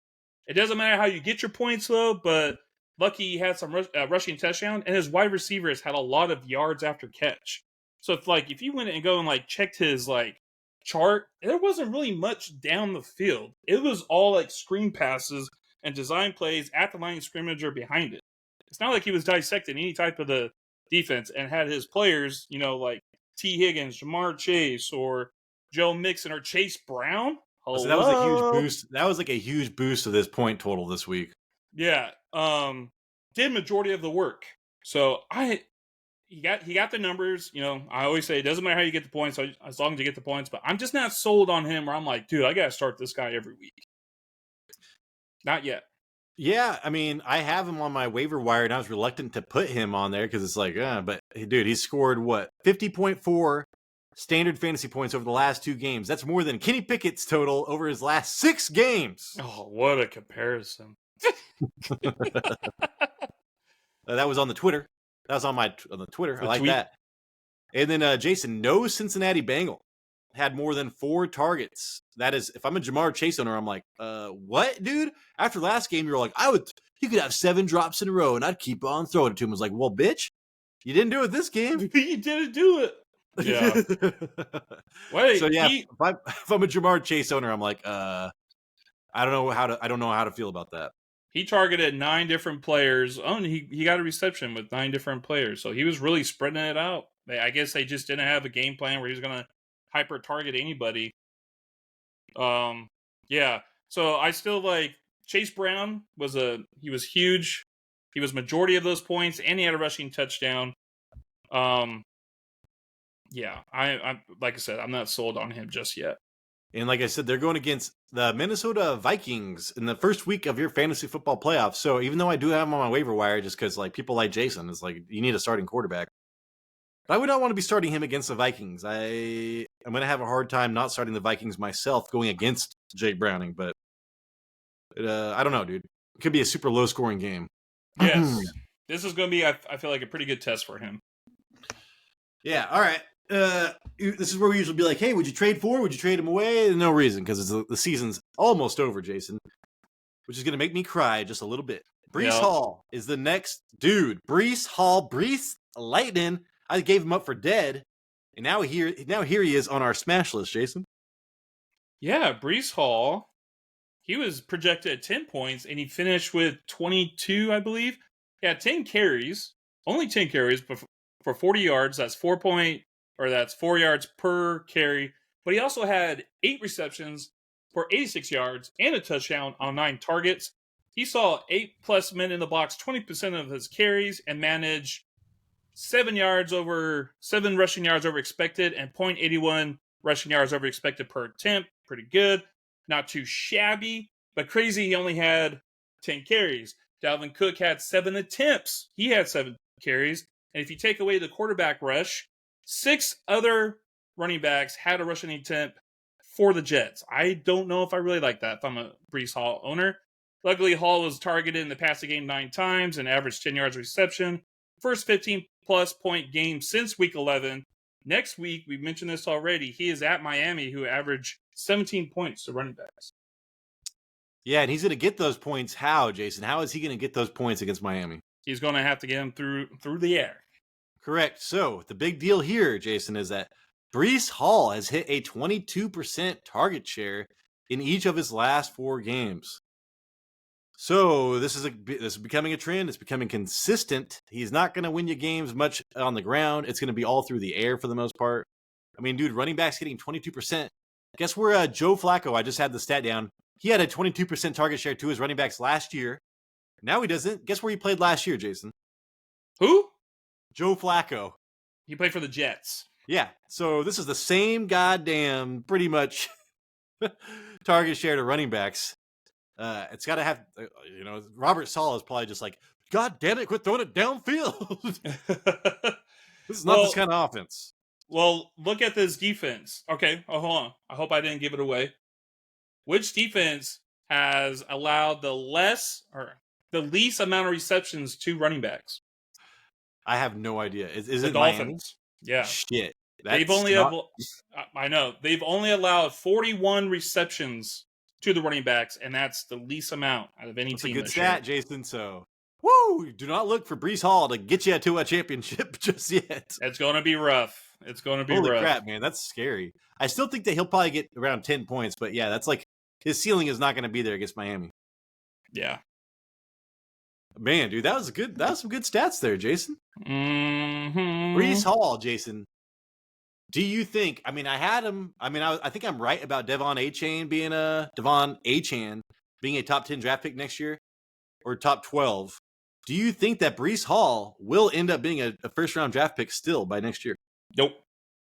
Speaker 1: It doesn't matter how you get your points, though, but lucky he had some rushing touchdown, and his wide receivers had a lot of yards after catch. So if you went and go and checked his chart, there wasn't really much down the field. It was all screen passes and design plays at the line of scrimmage or behind it. It's not like he was dissecting any type of the defense and had his players, like T. Higgins, Jamar Chase, or Joe Mixon, or Chase Brown. Hello?
Speaker 2: So that was a huge boost. That was a huge boost to this point total this week.
Speaker 1: Yeah. Did majority of the work. So he got the numbers. I always say it doesn't matter how you get the points, as long as you get the points. But I'm just not sold on him where I'm like, dude, I got to start this guy every week. Not yet.
Speaker 2: Yeah, I mean, I have him on my waiver wire, and I was reluctant to put him on there because it's but dude, he scored 50.4 standard fantasy points over the last 2 games. That's more than Kenny Pickett's total over his last 6 games.
Speaker 1: Oh, what a comparison!
Speaker 2: That was on the Twitter. That was on the Twitter. I like that. And then Jason, no Cincinnati Bengal had more than 4 targets. That is, if I'm a Jamar Chase owner, I'm like, what, dude? After last game, you're like, you could have 7 drops in a row, and I'd keep on throwing it to him. I was like, well, bitch, you didn't do it this game.
Speaker 1: You didn't do it. Yeah.
Speaker 2: Wait. So yeah, if I'm a Jamar Chase owner, I'm like, I don't know how to feel about that.
Speaker 1: He targeted 9 different players. Oh, and he got a reception with 9 different players. So he was really spreading it out. I guess they just didn't have a game plan where he was going to hyper target anybody. Yeah. So I still Chase Brown was huge. He was majority of those points, and he had a rushing touchdown. Yeah, I like I said, I'm not sold on him just yet.
Speaker 2: And like I said, they're going against the Minnesota Vikings in the first week of your fantasy football playoffs. So even though I do have him on my waiver wire, just because people like Jason, it's you need a starting quarterback. But I would not want to be starting him against the Vikings. I'm going to have a hard time not starting the Vikings myself going against Jake Browning. But I don't know, dude. It could be a super low scoring game.
Speaker 1: Yes. This is going to be, I feel like, a pretty good test for him.
Speaker 2: Yeah, all right. This is where we usually be like, hey, would you trade for? Would you trade him away? No reason, because the season's almost over, Jason, which is going to make me cry just a little bit. Breece Hall is the next dude. Breece Hall, Breece Lightning. I gave him up for dead, and now here he is on our smash list, Jason.
Speaker 1: Yeah, Breece Hall. He was projected at 10 points, and he finished with 22, I believe. He had 10 carries, only 10 carries, but for 40 yards. That's 4 yards per carry. But he also had 8 receptions for 86 yards and a touchdown on 9 targets. He saw 8+ men in the box, 20% of his carries, and managed 7 rushing yards over expected, and 0.81 rushing yards over expected per attempt. Pretty good. Not too shabby, but crazy. He only had 10 carries. Dalvin Cook had 7 attempts. He had 7 carries. And if you take away the quarterback rush, 6 other running backs had a rushing attempt for the Jets. I don't know if I really like that if I'm a Breece Hall owner. Luckily, Hall was targeted in the passing game 9 times and averaged 10 yards reception. First 15-plus point game since Week 11. Next week, we mentioned this already. He is at Miami, who averaged 17 points to running backs.
Speaker 2: Yeah, and he's going to get those points. How, Jason? How is he going to get those points against Miami?
Speaker 1: He's going to have to get them through the air.
Speaker 2: Correct. So the big deal here, Jason, is that Breece Hall has hit a 22% target share in each of his last 4 games. So this is becoming a trend. It's becoming consistent. He's not going to win you games much on the ground. It's going to be all through the air for the most part. I mean, dude, running backs getting 22%. Guess where Joe Flacco, I just had the stat down. He had a 22% target share to his running backs last year. Now he doesn't. Guess where he played last year, Jason?
Speaker 1: Who?
Speaker 2: Joe Flacco.
Speaker 1: He played for the Jets.
Speaker 2: Yeah. So this is the same goddamn pretty much target share to running backs. It's got to have, Robert Saleh is probably just like, God damn it, quit throwing it downfield. This is not this kind of offense.
Speaker 1: Well, look at this defense. Okay, hold on. I hope I didn't give it away. Which defense has allowed the least amount of receptions to running backs?
Speaker 2: I have no idea. Is
Speaker 1: the
Speaker 2: it
Speaker 1: Dolphins?
Speaker 2: Miami?
Speaker 1: Yeah.
Speaker 2: Shit.
Speaker 1: They've only I know. They've only allowed 41 receptions to the running backs, and that's the least amount out of any
Speaker 2: That's
Speaker 1: team.
Speaker 2: a good stat, Jason. So, do not look for Breece Hall to get you to a championship just yet.
Speaker 1: It's going to be rough. It's going to be
Speaker 2: Holy
Speaker 1: rough.
Speaker 2: crap, man. That's scary. I still think that he'll probably get around 10 points, but yeah, that's like his ceiling is not going to be there against Miami.
Speaker 1: Yeah.
Speaker 2: Man, dude, that was some good stats there, Jason.
Speaker 1: Mm-hmm.
Speaker 2: Breece Hall, Jason. Do you think? I mean, I had him. I mean, I think I'm right about Devon Achane being a top 10 draft pick next year, or top 12. Do you think that Breece Hall will end up being a first round draft pick still by next year?
Speaker 1: Nope.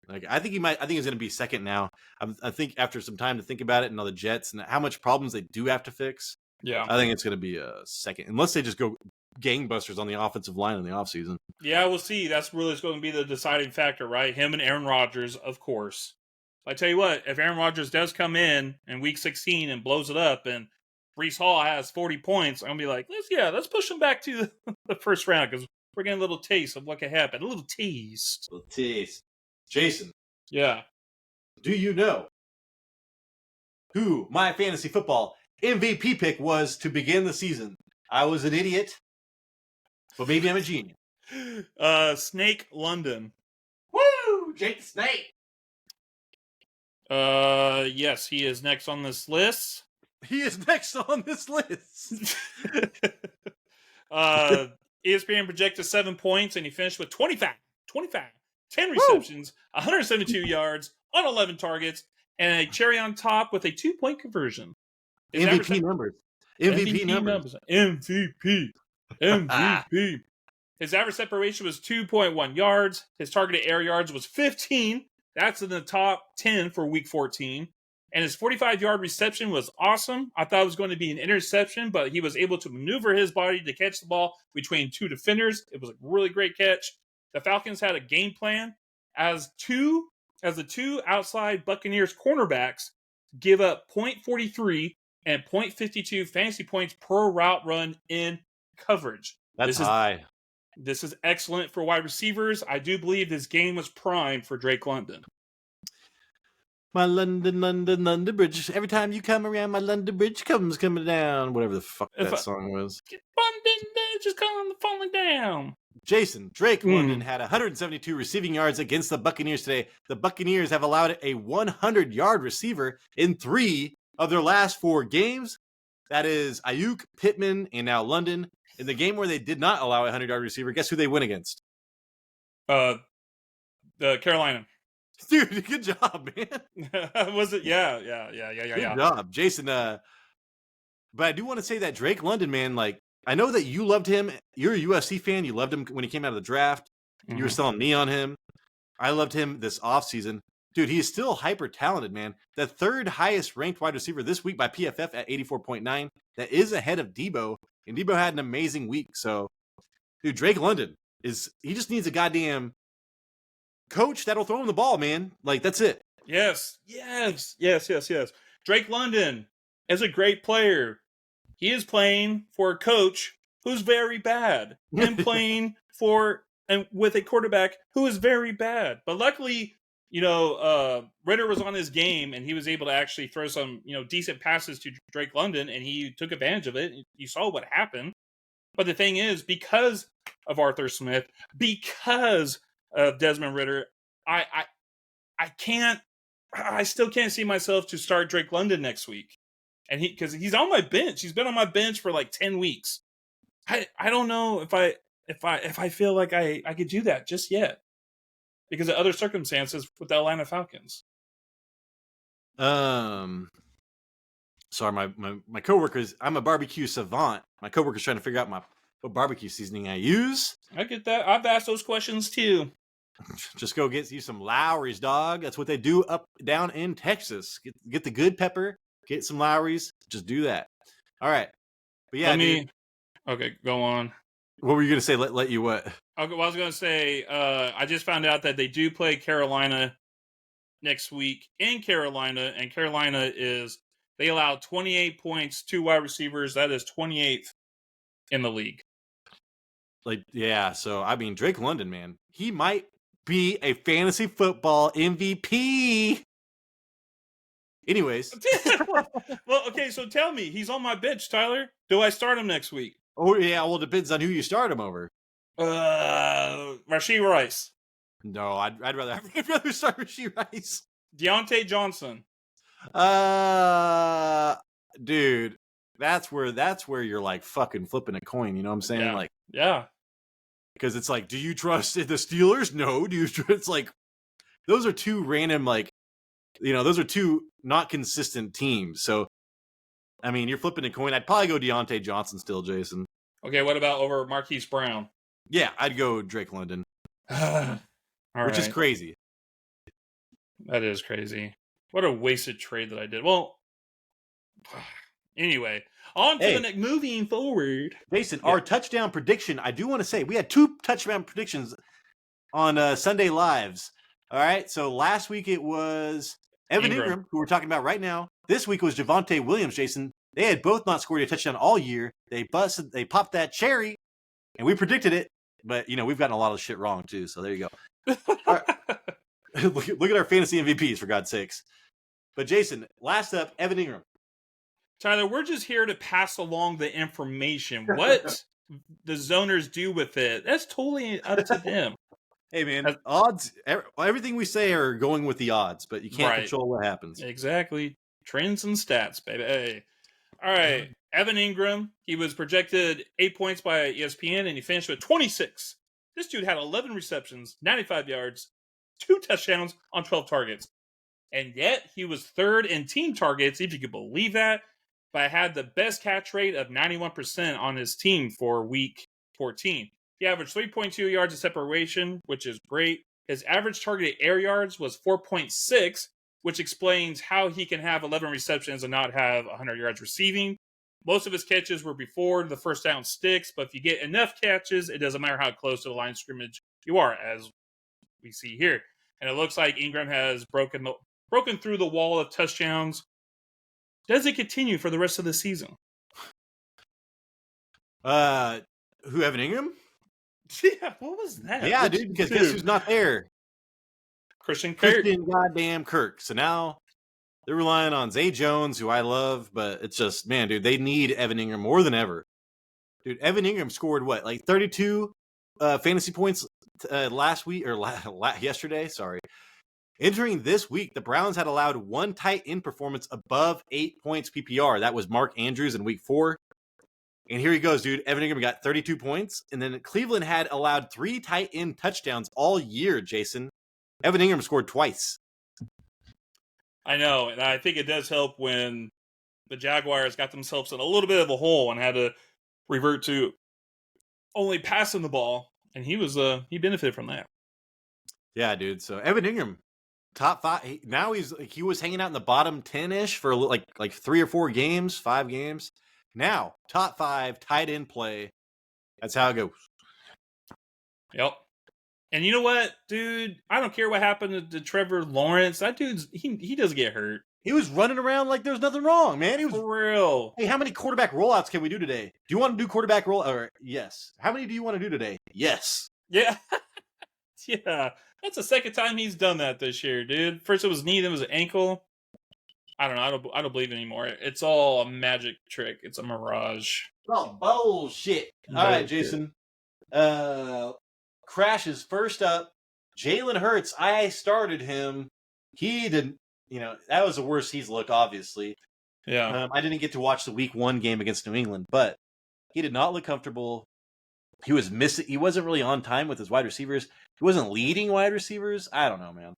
Speaker 2: Like, I think he might. I think he's going to be second now. I think after some time to think about it and all the Jets and how much problems they do have to fix.
Speaker 1: Yeah,
Speaker 2: I think it's going to be a second, unless they just go gangbusters on the offensive line in the offseason.
Speaker 1: Yeah, we'll see. That's really going to be the deciding factor, right? Him and Aaron Rodgers, of course. I tell you what, if Aaron Rodgers does come in week 16 and blows it up, and Breece Hall has 40 points, I'm going to be like, let's push him back to the first round, because we're getting a little taste of what could happen. A little tease.
Speaker 2: Jason.
Speaker 1: Yeah.
Speaker 2: Do you know who my fantasy football MVP pick was to begin the season? I was an idiot, but maybe I'm a genius.
Speaker 1: Snake London.
Speaker 2: Woo! Jake the Snake.
Speaker 1: Yes, he is next on this list.
Speaker 2: He is next on this list.
Speaker 1: ESPN projected 7 points, and he finished with 25, 10 receptions, 172 yards on 11 targets, and a cherry on top with a 2-point conversion.
Speaker 2: MVP numbers.
Speaker 1: MVP. His average separation was 2.1 yards. His targeted air yards was 15. That's in the top 10 for week 14. And his 45-yard reception was awesome. I thought it was going to be an interception, but he was able to maneuver his body to catch the ball between 2 defenders. It was a really great catch. The Falcons had a game plan as the two outside Buccaneers cornerbacks give up 0.43 and 0.52 fantasy points per route run in coverage.
Speaker 2: That's high.
Speaker 1: This is excellent for wide receivers. I do believe this game was primed for Drake London.
Speaker 2: My London Bridge. Every time you come around, my London Bridge comes coming down. Whatever the fuck that song was.
Speaker 1: London Bridge is falling down.
Speaker 2: Jason, Drake London had 172 receiving yards against the Buccaneers today. The Buccaneers have allowed a 100-yard receiver in 3 of their last 4 games. That is Ayuk, Pittman, and now London. In the game where they did not allow a 100-yard receiver, guess who they went against?
Speaker 1: The Carolina.
Speaker 2: Dude, good job, man.
Speaker 1: Was it? Yeah.
Speaker 2: Good job, Jason. But I do want to say that Drake London, man, like, I know that you loved him. You're a UFC fan. You loved him when he came out of the draft. Mm-hmm. You were selling me on him. I loved him this offseason. Dude, he is still hyper talented, man. The 3rd highest ranked wide receiver this week by PFF at 84.9. That is ahead of Debo. And Debo had an amazing week. So, dude, Drake London he just needs a goddamn coach that'll throw him the ball, man. Like, that's it.
Speaker 1: Yes. Drake London is a great player. He is playing for a coach who's very bad and playing for and with a quarterback who is very bad. But luckily, Ritter was on his game, and he was able to actually throw some, decent passes to Drake London, and he took advantage of it. You saw what happened. But the thing is, because of Arthur Smith, because of Desmond Ritter, I still can't see myself to start Drake London next week. And because he's on my bench. He's been on my bench for like 10 weeks. I don't know if I feel like I could do that just yet, because of other circumstances with the Atlanta Falcons.
Speaker 2: Sorry, my coworkers. I'm a barbecue savant. My coworkers trying to figure out what barbecue seasoning I use.
Speaker 1: I get that. I've asked those questions too.
Speaker 2: Just go get you some Lowry's, dog. That's what they do down in Texas. Get the good pepper. Get some Lowry's. Just do that. All right. But yeah,
Speaker 1: okay, go on.
Speaker 2: What were you gonna say? Let you what?
Speaker 1: Okay, well, I was gonna say I just found out that they do play Carolina next week in Carolina, and Carolina they allow 28 points to wide receivers. That is 28th in the league.
Speaker 2: So I mean, Drake London, man, he might be a fantasy football MVP. Anyways.
Speaker 1: Well, okay, so tell me, he's on my bench, Tyler. Do I start him next week?
Speaker 2: Oh, yeah, well, it depends on who you start him over.
Speaker 1: Rashee Rice.
Speaker 2: No, I'd rather start Rashee Rice.
Speaker 1: Deontay Johnson.
Speaker 2: Dude, that's where you're like fucking flipping a coin, you know what I'm saying?
Speaker 1: Yeah.
Speaker 2: Like,
Speaker 1: yeah.
Speaker 2: Because it's like, do you trust the Steelers? No. It's like, those are two random, like, those are two not consistent teams. So, I mean, you're flipping a coin. I'd probably go Deontay Johnson still, Jason.
Speaker 1: Okay, what about over Marquise Brown?
Speaker 2: Yeah, I'd go Drake London. Which is crazy.
Speaker 1: That is crazy. What a wasted trade that I did. Well, anyway, on to the next. Moving forward.
Speaker 2: Jason, our touchdown prediction, I do want to say, we had 2 touchdown predictions on Sunday Lives. All right, so last week it was Evan Ingram, who we're talking about right now. This week was Javonte Williams, Jason. They had both not scored a touchdown all year. They popped that cherry, and we predicted it. But, we've gotten a lot of shit wrong, too, so there you go. All right. Look at our fantasy MVPs, for God's sakes. But, Jason, last up, Evan Ingram.
Speaker 1: Tyler, we're just here to pass along the information. What the zoners do with it, that's totally up to them.
Speaker 2: Hey, man, odds, everything we say are going with the odds, but you can't control what happens.
Speaker 1: Exactly. Trends and stats, baby. Hey. All right. Evan Ingram, he was projected 8 points by ESPN, and he finished with 26. This dude had 11 receptions, 95 yards, 2 touchdowns on 12 targets. And yet, he was third in team targets, if you could believe that, but had the best catch rate of 91% on his team for week 14. He averaged 3.2 yards of separation, which is great. His average targeted air yards was 4.6, which explains how he can have 11 receptions and not have 100 yards receiving. Most of his catches were before the first down sticks, but if you get enough catches, it doesn't matter how close to the line of scrimmage you are, as we see here. And it looks like Ingram has broken through the wall of touchdowns. Does it continue for the rest of the season?
Speaker 2: Who, Evan Ingram?
Speaker 1: Yeah, what was that?
Speaker 2: Yeah, dude, because guess who's not there?
Speaker 1: Christian
Speaker 2: goddamn Kirk. So now they're relying on Zay Jones, who I love, but it's just, man, dude, they need Evan Ingram more than ever. Dude, Evan Ingram scored what, like 32 fantasy points last week or yesterday? Sorry. Entering this week, the Browns had allowed 1 tight end performance above 8 points PPR. That was Mark Andrews in week 4. And here he goes, dude. Evan Ingram got 32 points. And then Cleveland had allowed 3 tight end touchdowns all year, Jason. Evan Ingram scored twice.
Speaker 1: I know. And I think it does help when the Jaguars got themselves in a little bit of a hole and had to revert to only passing the ball. And he benefited from that.
Speaker 2: Yeah, dude. So Evan Ingram, top 5. Now he was hanging out in the bottom 10-ish for like 3 or 4 games, 5 games. Now, top 5 tight end play. That's how it goes.
Speaker 1: Yep. And you know what, dude? I don't care what happened to Trevor Lawrence. That dude's he doesn't get hurt.
Speaker 2: He was running around like there's nothing wrong, man. He was
Speaker 1: for real.
Speaker 2: Hey, how many quarterback rollouts can we do today? Do you want to do quarterback roll? Or yes. How many do you want to do today? Yes.
Speaker 1: Yeah. Yeah. That's the second time he's done that this year, dude. First it was knee, then it was ankle. I don't know. I don't believe it anymore. It's all a magic trick. It's a mirage.
Speaker 2: Oh, bullshit. All right,
Speaker 1: Bullshit.
Speaker 2: Jason. Crashes first up. Jalen Hurts. I started him. He didn't. That was the worst he's looked. Obviously,
Speaker 1: Yeah.
Speaker 2: I didn't get to watch the Week 1 game against New England, but he did not look comfortable. He was missing. He wasn't really on time with his wide receivers. He wasn't leading wide receivers. I don't know, man.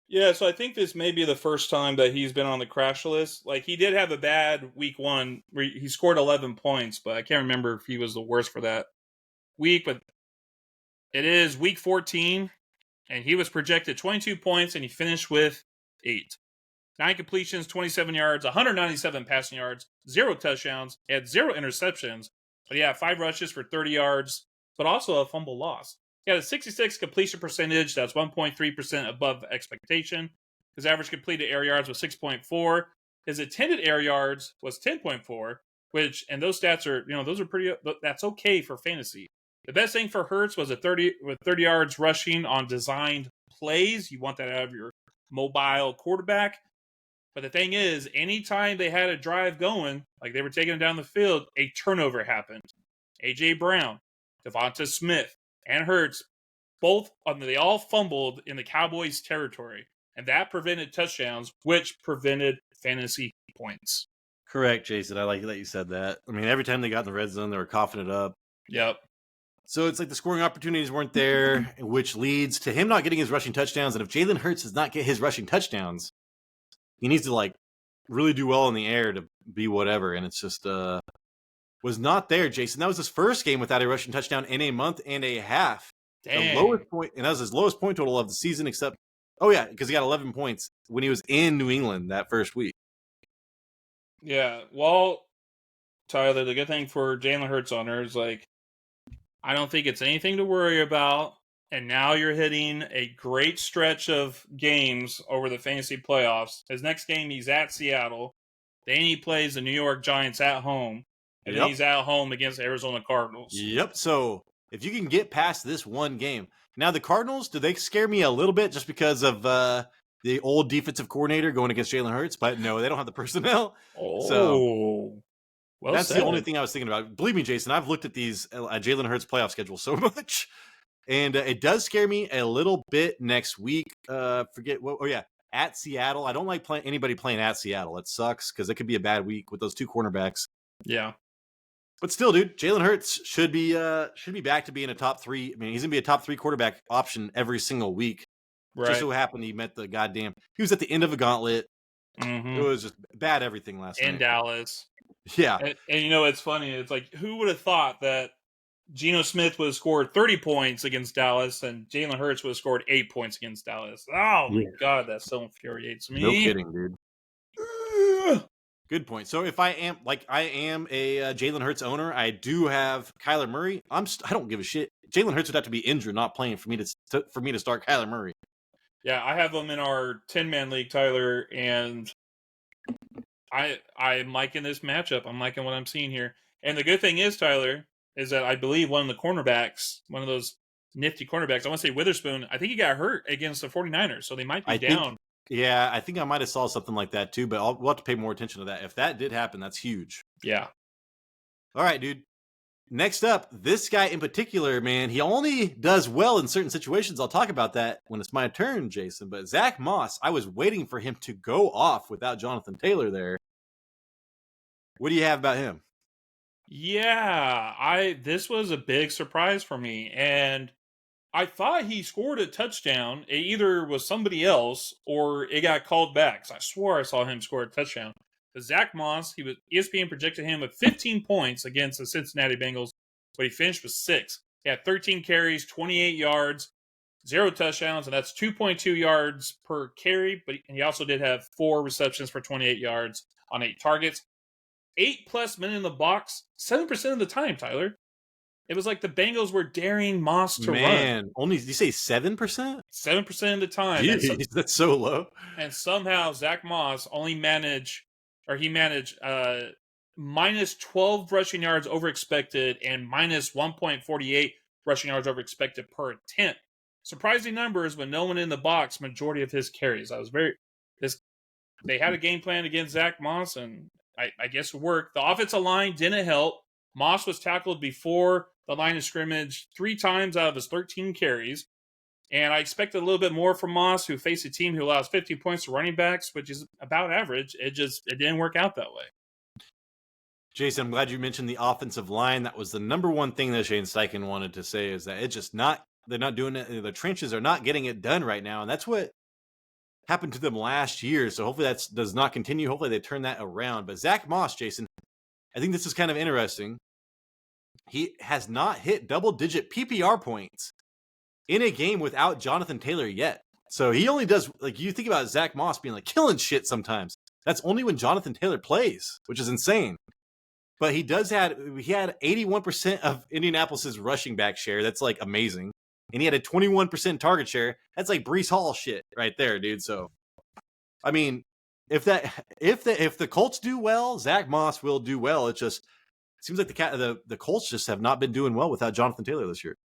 Speaker 1: Yeah, so I think this may be the first time that he's been on the crash list. Like, he did have a bad week 1 where he scored 11 points, but I can't remember if he was the worst for that week. But it is week 14, and he was projected 22 points, and he finished with 8. 9 completions, 27 yards, 197 passing yards, 0 touchdowns. He had 0 interceptions, but he had 5 rushes for 30 yards, but also a fumble loss. He had a 66 completion percentage. That's 1.3% above expectation. His average completed air yards was 6.4. His intended air yards was 10.4, which, and those stats are, those are pretty, that's okay for fantasy. The best thing for Hurts was 30 yards rushing on designed plays. You want that out of your mobile quarterback. But the thing is, anytime they had a drive going, like they were taking it down the field, a turnover happened. A.J. Brown, Devonta Smith, and Hurts, they all fumbled in the Cowboys' territory. And that prevented touchdowns, which prevented fantasy points.
Speaker 2: Correct, Jason. I like that you said that. I mean, every time they got in the red zone, they were coughing it up.
Speaker 1: Yep.
Speaker 2: So it's like the scoring opportunities weren't there, which leads to him not getting his rushing touchdowns. And if Jalen Hurts does not get his rushing touchdowns, he needs to really do well in the air to be whatever. And it's just was not there, Jason. That was his first game without a rushing touchdown in a month and a half.
Speaker 1: Dang.
Speaker 2: The lowest point, and that was his lowest point total of the season, except because he got 11 points when he was in New England that first week.
Speaker 1: Yeah. Well, Tyler, the good thing for Jalen Hurts owner is I don't think it's anything to worry about. And now you're hitting a great stretch of games over the fantasy playoffs. His next game, he's at Seattle. Then he plays the New York Giants at home. And then he's at home against the Arizona Cardinals.
Speaker 2: Yep. So if you can get past this one game. Now, the Cardinals, do they scare me a little bit just because of the old defensive coordinator going against Jalen Hurts? But no, they don't have the personnel.
Speaker 1: Oh.
Speaker 2: So
Speaker 1: well
Speaker 2: that's
Speaker 1: said.
Speaker 2: the only thing I was thinking about. Believe me, Jason, I've looked at these Jalen Hurts playoff schedule so much. And it does scare me a little bit next week. Forget what? Oh, yeah. At Seattle. I don't like anybody playing at Seattle. It sucks because it could be a bad week with those 2 cornerbacks.
Speaker 1: Yeah.
Speaker 2: But still, dude, Jalen Hurts should be back to being a top 3. I mean, he's going to be a top 3 quarterback option every single week.
Speaker 1: Right.
Speaker 2: Just so happened he met he was at the end of a gauntlet.
Speaker 1: Mm-hmm.
Speaker 2: It was just bad everything last night.
Speaker 1: In Dallas.
Speaker 2: Yeah.
Speaker 1: And it's funny. It's like, who would have thought that Geno Smith would have scored 30 points against Dallas and Jalen Hurts would have scored 8 points against Dallas? Oh, my God, that so infuriates me.
Speaker 2: No kidding, dude. Good point. So if I am a Jalen Hurts owner, I do have Kyler Murray. I don't give a shit. Jalen Hurts would have to be injured, not playing for me to start Kyler Murray.
Speaker 1: Yeah, I have him in our 10-man league, Tyler, and I'm liking this matchup. I'm liking what I'm seeing here. And the good thing is, Tyler, is that I believe one of the cornerbacks, one of those nifty cornerbacks, I want to say Witherspoon, I think he got hurt against the 49ers, so they might be down.
Speaker 2: I think I might have saw something like that too, but we'll have to pay more attention to that. If that did happen, that's huge.
Speaker 1: Yeah.
Speaker 2: All right, dude. Next up, this guy in particular, man, he only does well in certain situations. I'll talk about that when it's my turn, Jason. But Zach Moss, I was waiting for him to go off without Jonathan Taylor there. What do you have about him?
Speaker 1: Yeah, this was a big surprise for me, and I thought he scored a touchdown. It either was somebody else or it got called back. So I swore I saw him score a touchdown. But Zach Moss, ESPN projected him with 15 points against the Cincinnati Bengals, but he finished with 6. He had 13 carries, 28 yards, 0 touchdowns, and that's 2.2 yards per carry. But he also did have 4 receptions for 28 yards on 8 targets. 8+ men in the box, 7% of the time, Tyler. It was like the Bengals were daring Moss to run.
Speaker 2: Only, did you say 7%?
Speaker 1: 7% of the time.
Speaker 2: Jeez, that's so low.
Speaker 1: And somehow Zach Moss managed minus 12 rushing yards over expected and minus 1.48 rushing yards over expected per attempt. Surprising numbers when no one in the box majority of his carries. They had a game plan against Zach Moss, and I guess it worked. The offensive line didn't help. Moss was tackled before the line of scrimmage 3 times out of his 13 carries. And I expected a little bit more from Moss, who faced a team who allows 50 points to running backs, which is about average. It didn't work out that way.
Speaker 2: Jason, I'm glad you mentioned the offensive line. That was the number one thing that Shane Steichen wanted to say, is that it's just not, they're not doing it. The trenches are not getting it done right now. And that's what happened to them last year. So hopefully that does not continue. Hopefully they turn that around. But Zach Moss, Jason, I think this is kind of interesting. He has not hit double-digit PPR points in a game without Jonathan Taylor yet. So he only does, like, you think about Zach Moss being like killing shit sometimes. That's only when Jonathan Taylor plays, which is insane. But he had 81% of Indianapolis's rushing back share. That's like amazing. And he had a 21% target share. That's like Breece Hall shit right there, dude. So, I mean, if the Colts do well, Zach Moss will do well. It seems like the Colts just have not been doing well without Jonathan Taylor this year.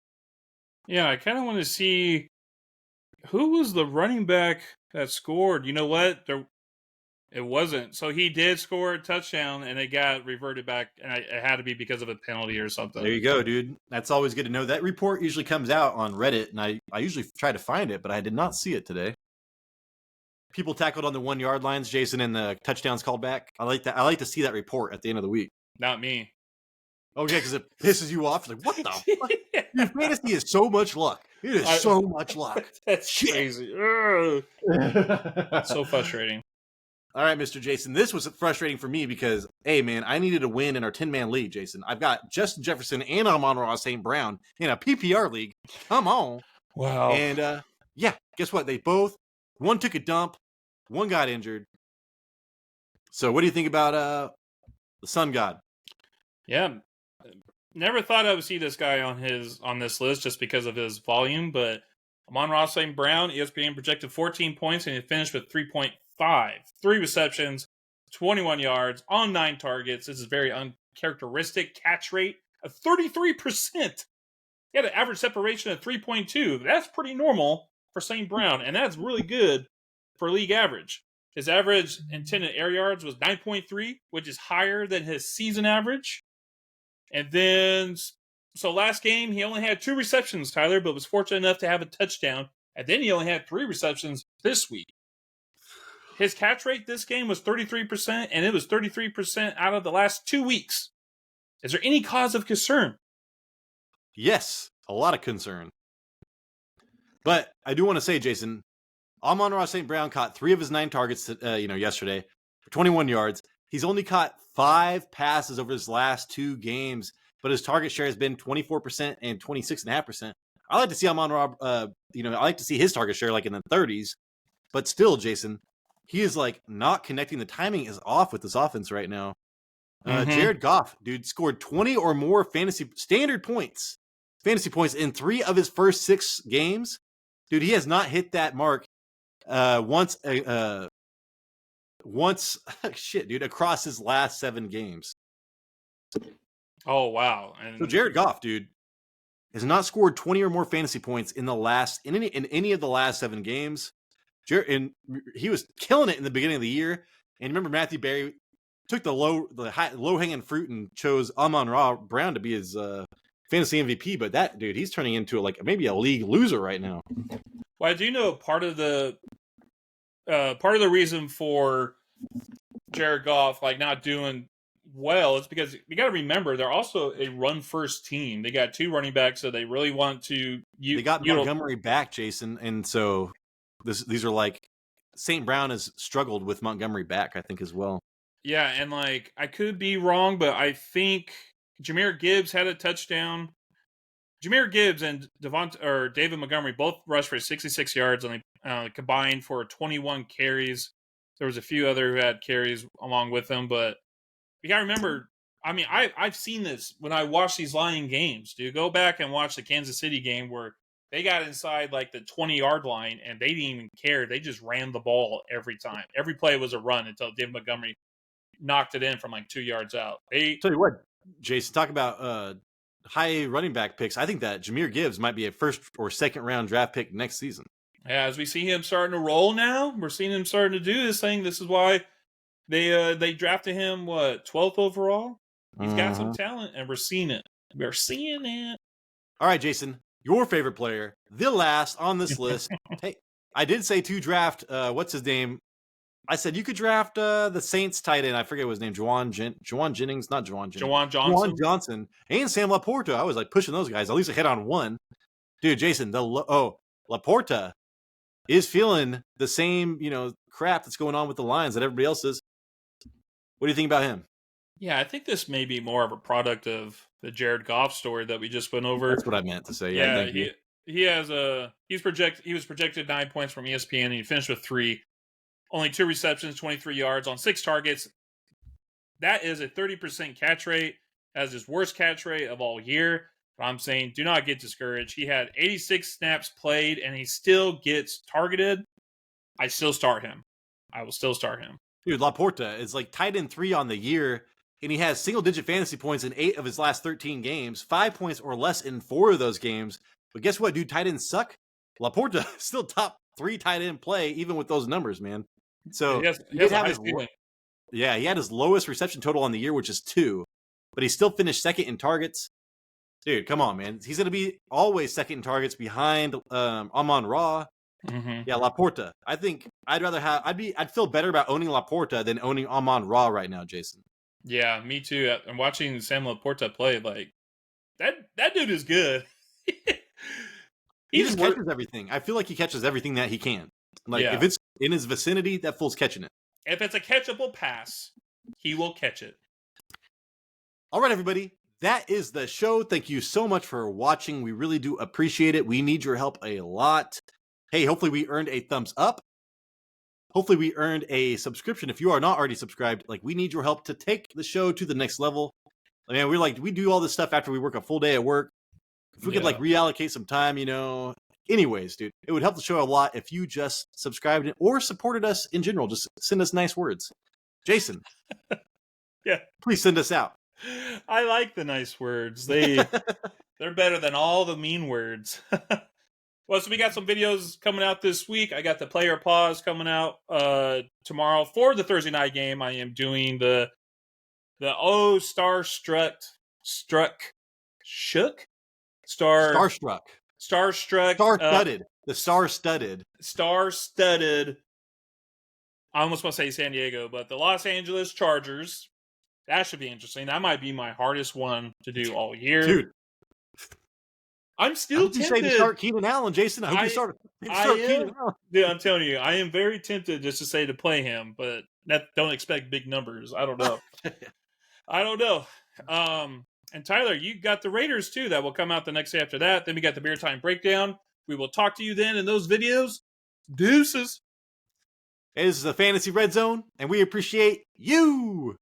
Speaker 1: Yeah, I kind of want to see who was the running back that scored. You know what? It wasn't. So he did score a touchdown, and it got reverted back, and it had to be because of a penalty or something.
Speaker 2: There you go, dude. That's always good to know. That report usually comes out on Reddit, and I usually try to find it, but I did not see it today. People tackled on the 1 yard lines, Jason, and the touchdowns called back. I like that. I like to see that report at the end of the week.
Speaker 1: Not me.
Speaker 2: Oh yeah, because it pisses you off. Like, what the fuck? Dude, fantasy is so much luck. It is so much luck.
Speaker 1: That's crazy. So frustrating.
Speaker 2: All right, Mr. Jason. This was frustrating for me because, hey, man, I needed a win in our 10-man league, Jason. I've got Justin Jefferson and Amon-Ra St. Brown in a PPR league. Come on.
Speaker 1: Wow.
Speaker 2: And, yeah, guess what? One took a dump, one got injured. So what do you think about the Sun God?
Speaker 1: Yeah. Never thought I would see this guy on this list just because of his volume, but Amon-Ra St. Brown, ESPN projected 14 points, and he finished with 3.5. 3 receptions, 21 yards on 9 targets. This is very uncharacteristic. Catch rate of 33%. He had an average separation of 3.2. That's pretty normal for St. Brown, and that's really good for league average. His average intended air yards was 9.3, which is higher than his season average. And then, so last game, he only had 2 receptions, Tyler, but was fortunate enough to have a touchdown. And then he only had 3 receptions this week. His catch rate this game was 33%, and it was 33% out of the last 2 weeks. Is there any cause of concern?
Speaker 2: Yes, a lot of concern. But I do want to say, Jason, Amon-Ra St. Brown caught 3 of his 9 targets, yesterday for 21 yards. He's only caught 5 passes over his last 2 games, but his target share has been 24% and 26.5%. I like to see Amon-Ra, I like to see his target share like in the 30s, but still, Jason, he is like not connecting. The timing is off with this offense right now. Jared Goff, dude, scored 20 or more fantasy points in 3 of his first 6 games. Dude, he has not hit that mark once across his last 7 games.
Speaker 1: Oh, wow. And
Speaker 2: so Jared Goff, dude, has not scored 20 or more fantasy points in any of the last 7 games. And he was killing it in the beginning of the year. And remember, Matthew Berry took the low-hanging fruit and chose Amon-Ra Brown to be his fantasy MVP. But that dude, he's turning into maybe a league loser right now.
Speaker 1: Well, I do know part of the reason for Jared Goff not doing well is because you got to remember they're also a run-first team. They got 2 running backs, so they really want to.
Speaker 2: They got Montgomery back, Jason, and so. These are St. Brown has struggled with Montgomery back, I think, as well.
Speaker 1: Yeah, and I could be wrong, but I think Jahmyr Gibbs had a touchdown. Jahmyr Gibbs and David Montgomery both rushed for 66 yards, and they combined for 21 carries. There was a few other who had carries along with them, but you got to remember, I mean, I've seen this when I watch these Lion games. Dude, go back and watch the Kansas City game where they got inside the 20-yard line, and they didn't even care. They just ran the ball every time. Every play was a run until David Montgomery knocked it in from 2 yards out.
Speaker 2: Tell you what, Jason, talk about high running back picks. I think that Jahmyr Gibbs might be a first or second round draft pick next season.
Speaker 1: Yeah, as we see him starting to roll now, we're seeing him starting to do this thing. This is why they drafted him 12th overall. He's got some talent, and we're seeing it. We're seeing it.
Speaker 2: All right, Jason, your favorite player, the last on this list. Hey, I did say to draft. What's his name? I said you could draft the Saints tight end. I forget what his name. Juwan Jennings, not Juwan Jennings.
Speaker 1: Juwan Johnson.
Speaker 2: Juwan Johnson and Sam Laporta. I was like pushing those guys. At least I hit on one. Dude, Jason, Laporta is feeling the same, crap that's going on with the Lions that everybody else is. What do you think about him?
Speaker 1: Yeah, I think this may be more of a product of the Jared Goff story that we just went over.
Speaker 2: That's what I meant to say. Yeah, thank you.
Speaker 1: He was projected 9 points from ESPN, and he finished with 3. Only 2 receptions, 23 yards on 6 targets. That is a 30% catch rate. That is his worst catch rate of all year. But I'm saying do not get discouraged. He had 86 snaps played, and he still gets targeted. I still start him. I will still start him.
Speaker 2: Dude, Laporta is like tight end 3 on the year, and he has single-digit fantasy points in 8 of his last 13 games, 5 points or less in 4 of those games. But guess what, dude? Tight ends suck. Laporta still top 3 tight end play, even with those numbers, man. So
Speaker 1: he has
Speaker 2: he had his lowest reception total on the year, which is 2, but he still finished second in targets. Dude, come on, man. He's going to be always second in targets behind Amon-Ra.
Speaker 1: Mm-hmm.
Speaker 2: Yeah, Laporta. I think I'd feel better about owning Laporta than owning Amon-Ra right now, Jason.
Speaker 1: Yeah, me too. I'm watching Sam Laporta play. Like that dude is good.
Speaker 2: He just catches everything. I feel like he catches everything that he can. Like if it's in his vicinity, that fool's catching it.
Speaker 1: If it's a catchable pass, he will catch it.
Speaker 2: All right, everybody. That is the show. Thank you so much for watching. We really do appreciate it. We need your help a lot. Hey, hopefully we earned a thumbs up. Hopefully we earned a subscription. If you are not already subscribed, we need your help to take the show to the next level. I mean, we do all this stuff after we work a full day at work. If we could reallocate some time, Anyways, dude, it would help the show a lot if you just subscribed or supported us in general. Just send us nice words. Jason.
Speaker 1: Yeah.
Speaker 2: Please send us out.
Speaker 1: I like the nice words. They're better than all the mean words. Well, so we got some videos coming out this week. I got the player pause coming out tomorrow for the Thursday night game. I am doing the Starstruck. I almost want to say San Diego, but the Los Angeles Chargers. That should be interesting. That might be my hardest one to do all year.
Speaker 2: Dude.
Speaker 1: I'm still tempted.
Speaker 2: You say to start Keenan Allen, Jason. I hope you start Keenan Allen.
Speaker 1: Dude, I'm telling you, I am very tempted just to say to play him, but don't expect big numbers. I don't know. And Tyler, you got the Raiders too. That will come out the next day after that. Then we got the Beer Time Breakdown. We will talk to you then in those videos. Deuces.
Speaker 2: This is the Fantasy Red Zone, and we appreciate you.